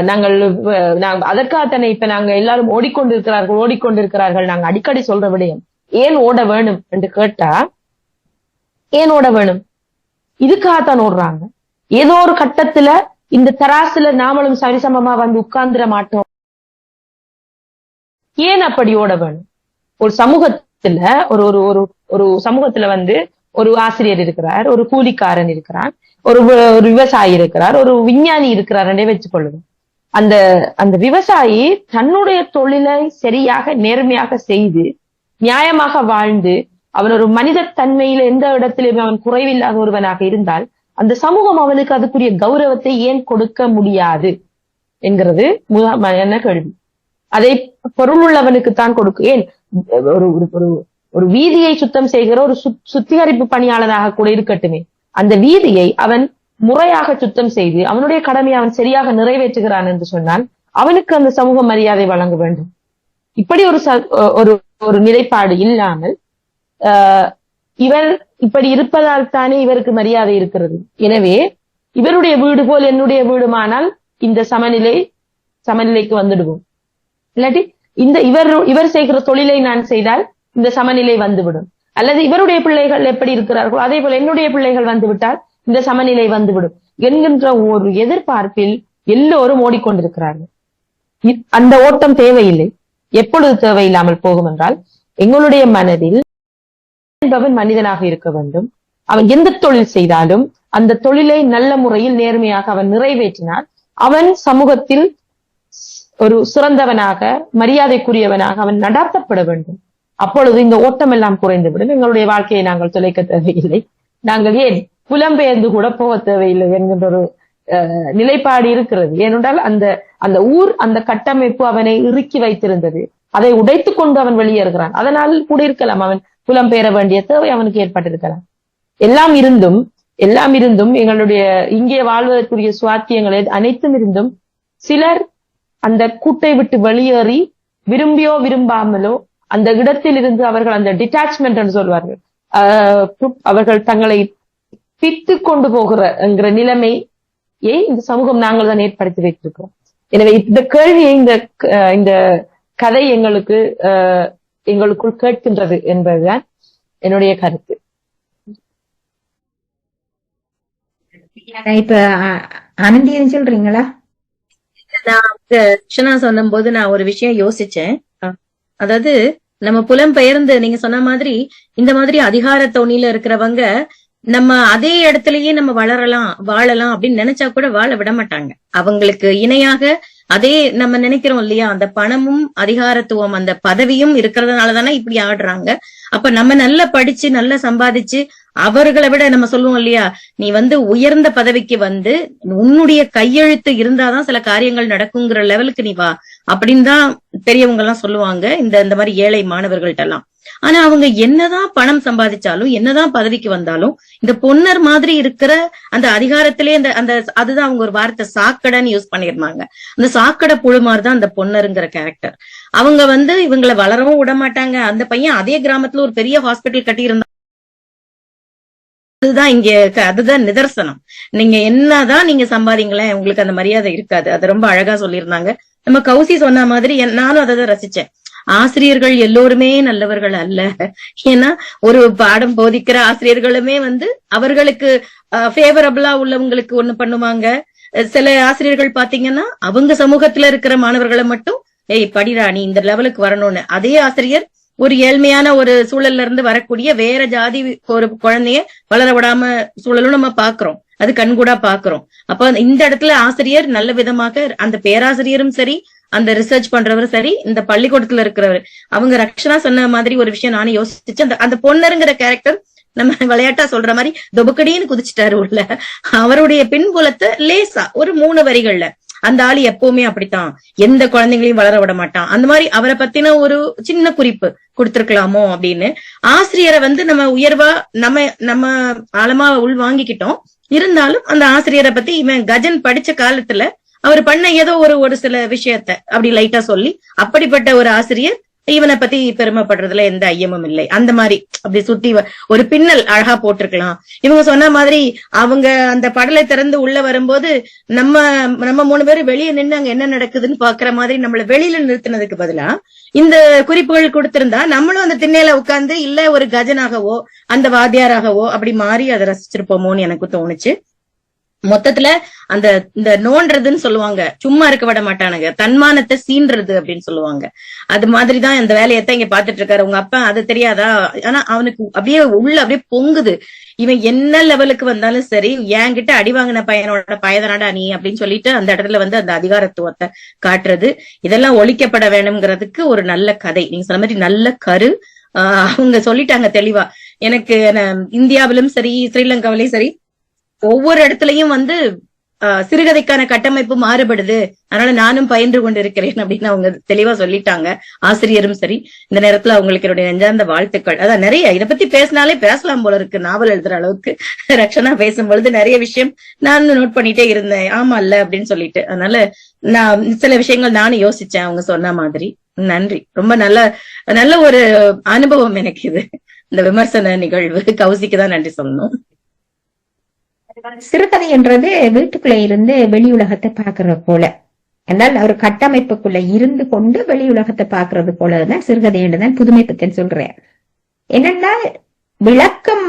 நாங்கள் அதற்காகத்தானே இப்ப நாங்க எல்லாரும் ஓடிக்கொண்டிருக்கிறார்கள் நாங்க அடிக்கடி சொல்ற விடயம். ஏன் ஓட வேணும் என்று கேட்டா, ஏன் ஓட வேணும்? இதுக்காகத்தான் ஓடுறாங்க. ஏதோ ஒரு கட்டத்துல இந்த தராசுல நாமளும் சரிசமமா வந்து உட்கார்ந்துட மாட்டோம். ஏன் அப்படி ஓட வேணும்? ஒரு சமூகத்துல ஒரு ஒரு ஒரு சமூகத்துல வந்து ஒரு ஆசிரியர் இருக்கிறார், ஒரு கூலிக்காரன் இருக்கிறார், ஒரு விவசாயி இருக்கிறார், ஒரு விஞ்ஞானி இருக்கிறார் வச்சுக்கொள்ளுங்க. அந்த அந்த விவசாயி தன்னுடைய தொழிலை சரியாக நேர்மையாக செய்து நியாயமாக வாழ்ந்து அவன் ஒரு மனித தன்மையில எந்த இடத்திலும் அவன் குறைவில்லாத ஒருவனாக இருந்தால் அந்த சமூகம் அவனுக்கு அதுக்குரிய கௌரவத்தை ஏன் கொடுக்க முடியாது என்கிறது என்ன கேள்வி. அதை பொருள் உள்ளவனுக்கு தான் கொடுக்கும். ஏன் ஒரு வீதியை சுத்தம் செய்கிற ஒரு சுத்திகரிப்பு பணியாளராக கூட இருக்கட்டுமே, அந்த வீதியை அவன் முறையாக சுத்தம் செய்து அவனுடைய கடமையை அவன் சரியாக நிறைவேற்றுகிறான் என்று சொன்னால் அவனுக்கு அந்த சமூக மரியாதை வழங்க வேண்டும். இப்படி ஒரு நிலைப்பாடு இல்லாமல் இவர் இப்படி இருப்பதால் தானே இவருக்கு மரியாதை இருக்கிறது. எனவே இவருடைய வீடு போல் என்னுடைய வீடுமானால் இந்த சமநிலைக்கு வந்துடுவோம். இல்லாட்டி இவர் செய்கிற தொழிலை நான் செய்தால் இந்த சமநிலை வந்துவிடும். அல்லது இவருடைய பிள்ளைகள் எப்படி இருக்கிறார்களோ அதே போல என்னுடைய பிள்ளைகள் வந்துவிட்டால் இந்த சமநிலை வந்துவிடும் என்கின்ற ஒரு எதிர்பார்ப்பில் எல்லோரும் ஓடிக்கொண்டிருக்கிறார்கள். அந்த ஓட்டம் தேவையில்லை. எப்பொழுது தேவையில்லாமல் போகும் என்றால், எங்களுடைய மனதில் என்பவன் மனிதனாக இருக்க வேண்டும். அவன் எந்த தொழில் செய்தாலும் அந்த தொழிலை நல்ல முறையில் நேர்மையாக அவன் நிறைவேற்றினால் அவன் சமூகத்தில் ஒரு சிறந்தவனாக மரியாதைக்குரியவனாக அவன் நடாத்தப்பட வேண்டும். அப்பொழுது இந்த ஓட்டம் எல்லாம் குறைந்துவிடும். எங்களுடைய வாழ்க்கையை நாங்கள் தொலைக்க தேவையில்லை. நாங்கள் ஏன் புலம்பெயர்ந்து கூட போக தேவையில்லை என்கின்ற ஒரு நிலைப்பாடு இருக்கிறது. ஏனென்றால் அந்த ஊர் அந்த கட்டமைப்பு அவனை இறுக்கி வைத்திருந்தது. அதை உடைத்துக் கொண்டு அவன் வெளியேறுகிறான். அதனால் கூட இருக்கலாம் அவன் புலம்பெயர வேண்டிய தேவை அவனுக்கு ஏற்பட்டிருக்கலாம். எல்லாம் இருந்தும் எங்களுடைய இங்கே வாழ்வதற்குரிய சுவாத்தியங்கள் அனைத்தும் இருந்தும் சிலர் அந்த கூட்டை விட்டு வெளியேறி விரும்பியோ விரும்பாமலோ அந்த இடத்தில் இருந்து அவர்கள் அந்த டிட்டாச்மெண்ட் என்று சொல்வார்கள், அவர்கள் தங்களை பித்து கொண்டு போகிற என்கிற நிலைமையை இந்த சமூகம் நாங்கள் தான் ஏற்படுத்தி வைத்திருக்கிறோம். எனவே இந்த கேள்வியை இந்த கதை எங்களுக்குள் கேட்கின்றது என்பதுதான் என்னுடைய கருத்து. இப்ப ஆனந்தியன் சொல்றீங்களா? நான் சொன்னும் போது நான் ஒரு விஷயம் யோசிச்சேன். அதாவது நம்ம புலம்பெயர்ந்து நீங்க சொன்ன மாதிரி இந்த மாதிரி அதிகார தோணியில இருக்கிறவங்க நம்ம அதே இடத்துலயே நம்ம வாழலாம் அப்படின்னு நினைச்சா கூட வாழ விட மாட்டாங்க. அவங்களுக்கு இணையாக அதே நம்ம நினைக்கிறோம் இல்லையா, அந்த பணமும் அதிகாரத்துவம் அந்த பதவியும் இருக்கிறதுனாலதானே இப்படி ஆடுறாங்க. அப்ப நம்ம நல்லா படிச்சு நல்லா சம்பாதிச்சு அவர்களை விட நம்ம சொல்லுவோம் இல்லையா, நீ உயர்ந்த பதவிக்கு உன்னுடைய கையெழுத்து இருந்தாதான் சில காரியங்கள் நடக்குங்கிற லெவலுக்கு நீ வா அப்படின்னு தான் பெரியவங்க எல்லாம் சொல்லுவாங்க இந்த மாதிரி ஏழை மாணவர்கள்ட்ட எல்லாம். ஆனா அவங்க என்னதான் பணம் சம்பாதிச்சாலும் என்னதான் பதவிக்கு வந்தாலும் இந்த பொன்னர் மாதிரி இருக்கிற அந்த அதிகாரத்திலே அதுதான் அவங்க ஒரு வார்த்தை சாக்கடைன்னு யூஸ் பண்ணிருந்தாங்க. அந்த சாக்கடை புழு மாதிரிதான் அந்த பொன்னருங்கிற கேரக்டர். அவங்க இவங்களை வளரவும் விட மாட்டாங்க. அந்த பையன் அதே கிராமத்துல ஒரு பெரிய ஹாஸ்பிட்டல் கட்டி இருந்தா அதுதான் நிதர்சனம். நீங்க என்னதான் நீங்க சம்பாதிங்களேன் உங்களுக்கு அந்த மரியாதை இருக்காது. அது ரொம்ப அழகா சொல்லியிருந்தாங்க. நம்ம கௌசி சொன்ன மாதிரி நானும் அதை ரசிச்சேன். ஆசிரியர்கள் எல்லோருமே நல்லவர்கள் அல்ல. ஏன்னா ஒரு பாடம் போதிக்கிற ஆசிரியர்களுமே அவர்களுக்கு ஃபேவரபிளா உள்ளவங்களுக்கு ஒண்ணு பண்ணுவாங்க. சில ஆசிரியர்கள் பாத்தீங்கன்னா அவங்க சமூகத்துல இருக்கிற மாணவர்களை மட்டும் படிடா நீ இந்த லெவலுக்கு வரணும்னு, அதே ஆசிரியர் ஒரு ஏழ்மையான ஒரு சூழல்ல இருந்து வரக்கூடிய வேற ஜாதி ஒரு குழந்தைய வளர விடாம சூழலும் நம்ம பாக்குறோம். அது கண்கூடா பாக்குறோம். அப்ப இந்த இடத்துல ஆசிரியர் நல்ல விதமாக அந்த பேராசிரியரும் சரி அந்த ரிசர்ச் பண்றவரும் சரி இந்த பள்ளிக்கூடத்துல இருக்கிறவர் அவங்க ரக்ஷனா சொன்ன மாதிரி ஒரு விஷயம் நானும் யோசிச்சு அந்த பொன்னருங்கிற கேரக்டர் நம்ம விளையாட்டா சொல்ற மாதிரி தொபக்கடின்னு குதிச்சுட்டாரு உள்ள. அவருடைய பின்புலத்தை லேசா ஒரு 3 வரிகள்ல அந்த ஆளு எப்பவுமே அப்படித்தான், எந்த குழந்தைங்களையும் வளர விட மாட்டான், அந்த மாதிரி அவரை பத்தின ஒரு சின்ன குறிப்பு கொடுத்திருக்கலாமோ அப்படின்னு. ஆசிரியரை நம்ம உயர்வா நம்ம ஆழமா உள் வாங்கிக்கிட்டோம். இருந்தாலும் அந்த ஆசிரியரை பத்தி இவன் கஜன் படிச்ச காலத்துல அவர் பண்ண ஏதோ ஒரு சில விஷயத்த அப்படி லைட்டா சொல்லி அப்படிப்பட்ட ஒரு ஆசிரியர் இவனை பத்தி பெருமைப்படுறதுல எந்த ஐயமும் இல்லை. அந்த மாதிரி அப்படி சுத்தி ஒரு பின்னல் அழகா போட்டிருக்கலாம். இவங்க சொன்ன மாதிரி அவங்க அந்த படலை திறந்து உள்ள வரும்போது நம்ம 3 பேரும் வெளியே நின்று அங்க என்ன நடக்குதுன்னு பாக்குற மாதிரி நம்மள வெளியில நிறுத்தினதுக்கு பதிலா இந்த குறிப்புகள் கொடுத்திருந்தா நம்மளும் அந்த திண்ணையில உட்கார்ந்து இல்ல ஒரு கஜனாகவோ அந்த வாத்தியாராகவோ அப்படி மாறி அதை ரசிச்சிருப்போமோன்னு எனக்கு தோணுச்சு. மொத்தத்துல அந்த இந்த நோன்றதுன்னு சொல்லுவாங்க, சும்மா இருக்க விட மாட்டானுங்க, தன்மானத்தை சீன்றது அப்படின்னு சொல்லுவாங்க. அது மாதிரிதான் அந்த வேலையத்தான் இங்க பாத்துட்டு இருக்காரு. உங்க அப்பா அது தெரியாதா? ஆனா அவனுக்கு அப்படியே உள்ள அப்படியே பொங்குது. இவன் என்ன லெவலுக்கு வந்தாலும் சரி, என்கிட்ட அடி வாங்கின பையனோட பயதனாடா நீ அப்படின்னு சொல்லிட்டு அந்த இடத்துல அந்த அதிகாரத்துவத்தை காட்டுறது, இதெல்லாம் ஒழிக்கப்பட வேணும்ங்கிறதுக்கு ஒரு நல்ல கதை. நீங்க சொன்ன மாதிரி நல்ல கரு. அவங்க சொல்லிட்டாங்க தெளிவா. எனக்கு இந்தியாவிலும் சரி ஸ்ரீலங்காவிலும் சரி ஒவ்வொரு இடத்துலயும் சிறுகதைக்கான கட்டமைப்பு மாறுபடுது, அதனால நானும் பயின்று கொண்டு இருக்கிறேன் அப்படின்னு அவங்க தெளிவா சொல்லிட்டாங்க. ஆசிரியரும் சரி. இந்த நேரத்துல அவங்களுக்கு என்னுடைய நெஞ்சார்ந்த வாழ்த்துக்கள். அதான் நிறைய இதை பத்தி பேசினாலே பேசலாம் போல இருக்கு. நாவல் எழுதுற அளவுக்கு ரக்ஷனா பேசும்பொழுது நிறைய விஷயம் நான் நோட் பண்ணிட்டே இருந்தேன். ஆமா இல்ல அப்படின்னு சொல்லிட்டு. அதனால நான் சில விஷயங்கள் நானும் யோசிச்சேன் அவங்க சொன்ன மாதிரி. நன்றி. ரொம்ப நல்ல ஒரு அனுபவம் எனக்கு இது, இந்த விமர்சன நிகழ்வு. கௌசிக்கு தான் நன்றி சொல்லணும். சிறுகதை என்றது வீட்டுக்குள்ள இருந்து வெளி உலகத்தை பாக்குறது போல, என்றால் ஒரு கட்டமைப்புக்குள்ள இருந்து கொண்டு வெளி உலகத்தை பாக்குறது போலதான் சிறுகதை என்றுதான் புதுமை பத்தன் சொல்றேன். என்னன்னா விளக்கம்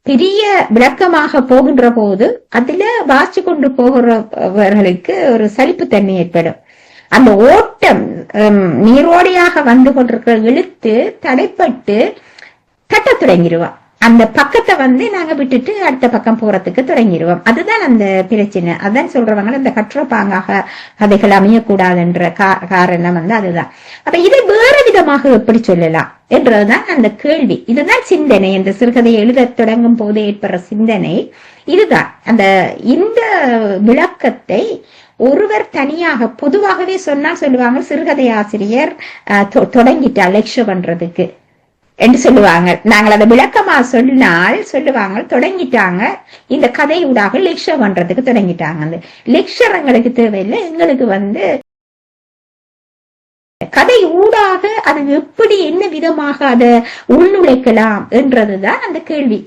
பெரிய விளக்கமாக போகின்ற போது அதுல வாசி கொண்டு போகிறவர்களுக்கு ஒரு சலிப்புத்தன்மை ஏற்படும். அந்த ஓட்டம் நீரோடையாக வந்து கொண்டிருக்கிற இழுத்து தடைப்பட்டு தட்ட தொடங்கிடுவான். அந்த பக்கத்தை நாங்க விட்டுட்டு அடுத்த பக்கம் போறதுக்கு தொடங்கிடுவோம். அதுதான் அந்த பிரச்சனை. அதான் சொல்றவங்க இந்த கற்றப்பாங்காக கதைகள் அமையக்கூடாதுன்ற காரணம் அதுதான். அப்ப இதை வேறு விதமாக எப்படி சொல்லலாம் என்றதுதான் அந்த கேள்வி. இதுதான் சிந்தனை. இந்த சிறுகதையை எழுத தொடங்கும் போது ஏற்படுற சிந்தனை இதுதான். இந்த விளக்கத்தை ஒருவர் தனியாக பொதுவாகவே சொல்லுவாங்க, சிறுகதை ஆசிரியர் தொடங்கிட்டா லெக்சர் பண்றதுக்கு என்று சொல்லுவாங்க. நாங்கள் அதை விளக்கமா சொல்லுவாங்க தொடங்கிட்டாங்க, இந்த கதையூடாக லெக்சர் பண்றதுக்கு தொடங்கிட்டாங்க. அந்த லெக்சர் எங்களுக்கு தேவையில்லை, எங்களுக்கு கதை ஊடாக அது எப்படி என்ன விதமாக அதை உள்நுழைக்கலாம் என்றதுதான் அந்த கேள்வி.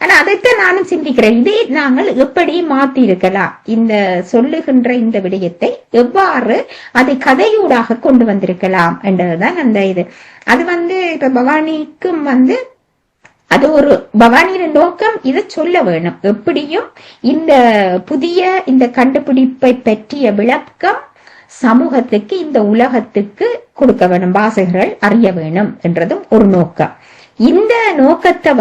ஆனா அதைத்தான் நானும் சிந்திக்கிறேன். இதை நாங்கள் எப்படி மாத்தி இருக்கலாம், இந்த சொல்லுகின்ற இந்த விடயத்தை எவ்வாறு அதை கதையூடாக கொண்டு வந்திருக்கலாம் என்றதுதான் அந்த இது. அது இப்ப பவானிக்கும் அது ஒரு பவானியின் நோக்கம் இதை சொல்ல வேணும். எப்படியும் இந்த புதிய இந்த கண்டுபிடிப்பை பற்றிய விளக்கம் சமூகத்துக்கு இந்த உலகத்துக்கு கொடுக்க வேணும், வாசகர்கள் அறிய வேணும் என்றதும் ஒரு நோக்கம். இந்த நோக்கத்தை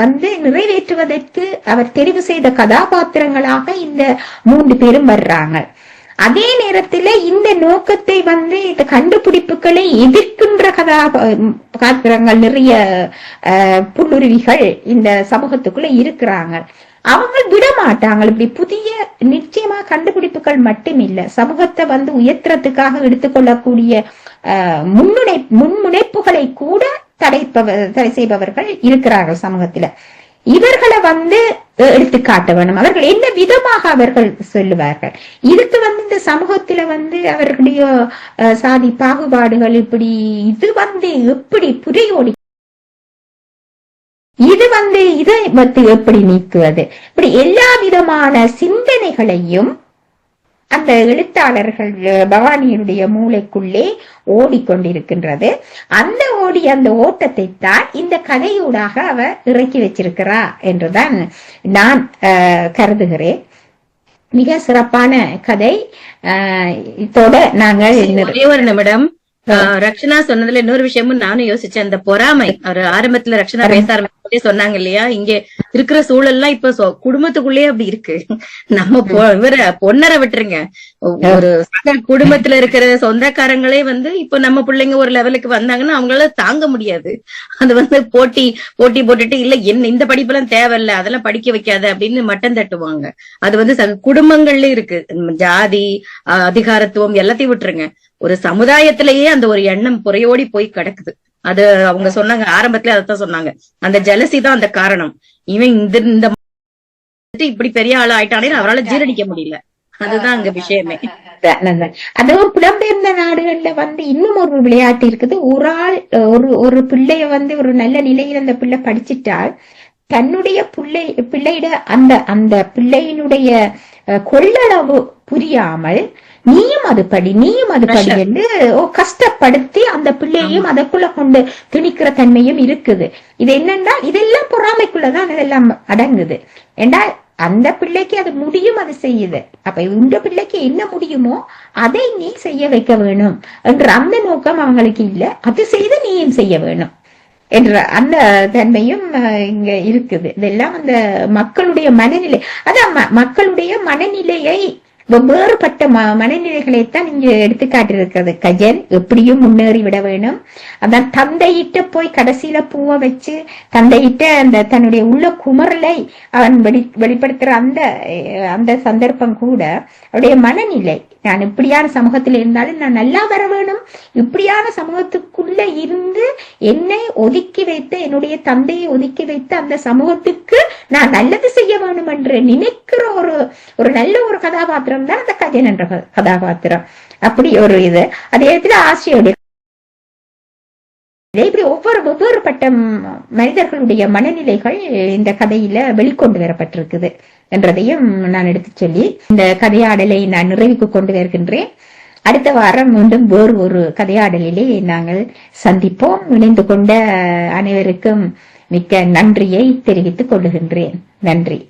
நிறைவேற்றுவதற்கு அவர் தெரிவு செய்த கதாபாத்திரங்களாக இந்த 3 பேரும் வர்றாங்க. அதே நேரத்துல இந்த நோக்கத்தை இந்த கண்டுபிடிப்புகளை எதிர்க்கின்ற கதாபாத்திரங்கள் நிறைய புல்லுருவிகள் இந்த சமூகத்துக்குள்ள இருக்கிறாங்க. அவங்க விட மாட்டாங்க. இப்படி புதிய நிச்சயமா கண்டுபிடிப்புகள் மட்டும் இல்ல, சமூகத்தை உயர்த்துறதுக்காக எடுத்துக்கொள்ளக்கூடிய முன்முனைப்புகளை கூட தடை செய்பவர்கள் இருக்கிறார்கள் சமூகத்துல. இவர்களை எடுத்து காட்ட வேணும். அவர்கள் என்ன விதமாக அவர்கள் சொல்லுவார்கள். இதுக்கு இந்த சமூகத்துல அவர்களுடைய சாதி பாகுபாடுகள் இப்படி இது எப்படி புரையோடி, இது இதை எப்படி நீக்குவது, இப்படி எல்லா விதமான சிந்தனைகளையும் அந்த எழுத்தாளர்கள் பவானியினுடைய மூளைக்குள்ளே ஓடிக்கொண்டிருக்கின்றது. அந்த ஓட்டத்தை தான் இந்த கதையூடாக அவர் இறக்கி வச்சிருக்கிறா என்றுதான் நான் கருதுகிறேன். மிக சிறப்பான கதை. இதோட நாங்கள் ஒரே ஒரு நிமிடம் ரக்ஷனா சொன்னதுல இன்னொரு விஷயமும் நானும் யோசிச்சேன். அந்த பொறாமை அவர் ஆரம்பத்துல ரக்ஷனா பேச ஆரம்பிச்சே சொன்னாங்க இல்லையா, இங்க இருக்கிற சூழல்லாம் இப்ப குடும்பத்துக்குள்ளேயே அப்படி இருக்கு. நம்ம பொன்னரை விட்டுருங்க, ஒரு குடும்பத்துல இருக்கிற சொந்தக்காரங்களே இப்ப நம்ம பிள்ளைங்க ஒரு லெவலுக்கு வந்தாங்கன்னா அவங்களால தாங்க முடியாது. அது போட்டி போட்டுட்டு இல்ல என்ன இந்த படிப்பெல்லாம் தேவையில்ல, அதெல்லாம் படிக்க வைக்காத அப்படின்னு மட்டம் தட்டுவாங்க. அது குடும்பங்கள்ல இருக்கு. ஜாதி அதிகாரத்துவம் எல்லாத்தையும் விட்டுருங்க, ஒரு சமுதாயத்திலேயே அந்த ஒரு எண்ணம் புறையோடி போய் கிடக்குது. அது அவங்க சொன்னாங்க ஆரம்பத்துல, அதைத்தான் சொன்னாங்க, அந்த ஜலசி தான் அந்த காரணம். இவன் இந்த இப்படி பெரிய ஆள் ஆயிட்டானே அவரால் ஜீரணிக்க முடியல. அதுதான் அங்க விஷயமே. அதுவும் புலம்பெயர்ந்த நாடுகள்ல இன்னும் ஒரு விளையாட்டு இருக்குது. ஒரு ஆள் ஒரு பிள்ளைய ஒரு நல்ல நிலையில் அந்த பிள்ளை படிச்சிட்டால் தன்னுடைய பிள்ளையிட அந்த பிள்ளையினுடைய கொள்ளளவு புரியாமல் நீயும் அது படி என்று கஷ்டப்படுத்தி அந்த பிள்ளையும் அதற்குள்ள கொண்டு திணிக்கிற தன்மையும் இருக்குது. இது என்னன்னா இதெல்லாம் பொறாமைக்குள்ளதான் இதெல்லாம் அடங்குது. ஏண்டா அந்த பிள்ளைக்கு அது முடியும், அது செய்யுது. அப்ப இந்த பிள்ளைக்கு என்ன முடியுமோ அதை நீ செய்ய வைக்க வேணும் என்ற அந்த நோக்கம் அவங்களுக்கு இல்ல. அது செய்து நீயும் செய்ய வேணும் என்ற அந்த தன்மையும் இங்க இருக்குது. இதெல்லாம் அந்த மக்களுடைய மனநிலை, அதான் மக்களுடைய மனநிலையை வெவ்வேறுபட்ட மனநிலைகளைத்தான் இங்க எடுத்துக்காட்டிருக்கிறது. கஜன் எப்படியும் முன்னேறி விட வேணும். அதான் தந்தையிட்ட போய் கடைசியில பூவை வச்சு தந்தையிட்ட அந்த தன்னுடைய உள்ள குமரலை அவன் வெளிப்படுத்துற அந்த சந்தர்ப்பம் கூட அவருடைய மனநிலை. நான் இப்படியான சமூகத்தில் இருந்தாலும் நான் நல்லா வர வேணும், இப்படியான சமூகத்துக்குள்ள இருந்து என்னை ஒதுக்கி வைத்த என்னுடைய தந்தையை ஒதுக்கி வைத்த அந்த சமூகத்துக்கு நான் நல்லது செய்ய வேணும் என்று நினைக்கிற ஒரு நல்ல ஒரு கதாபாத்திரம் தான் அந்த கஜன் என்ற கதாபாத்திரம். அப்படி ஒரு இது. அதே இடத்துல ஆசிரியருடைய இப்படி வெவ்வேறுபட்ட மனிதர்களுடைய மனநிலைகள் இந்த கதையில வெளிக்கொண்டு வரப்பட்டிருக்குது என்றதையும் நான் எடுத்து சொல்லி இந்த கதையாடலை நான் நிறைவுக்கு கொண்டு வருகின்றேன். அடுத்த வாரம் மீண்டும் வேறு ஒரு கதையாடலிலே நாங்கள் சந்திப்போம். இணைந்து கொண்ட அனைவருக்கும் மிக்க நன்றியை தெரிவித்துக் கொள்ளுகின்றேன். நன்றி.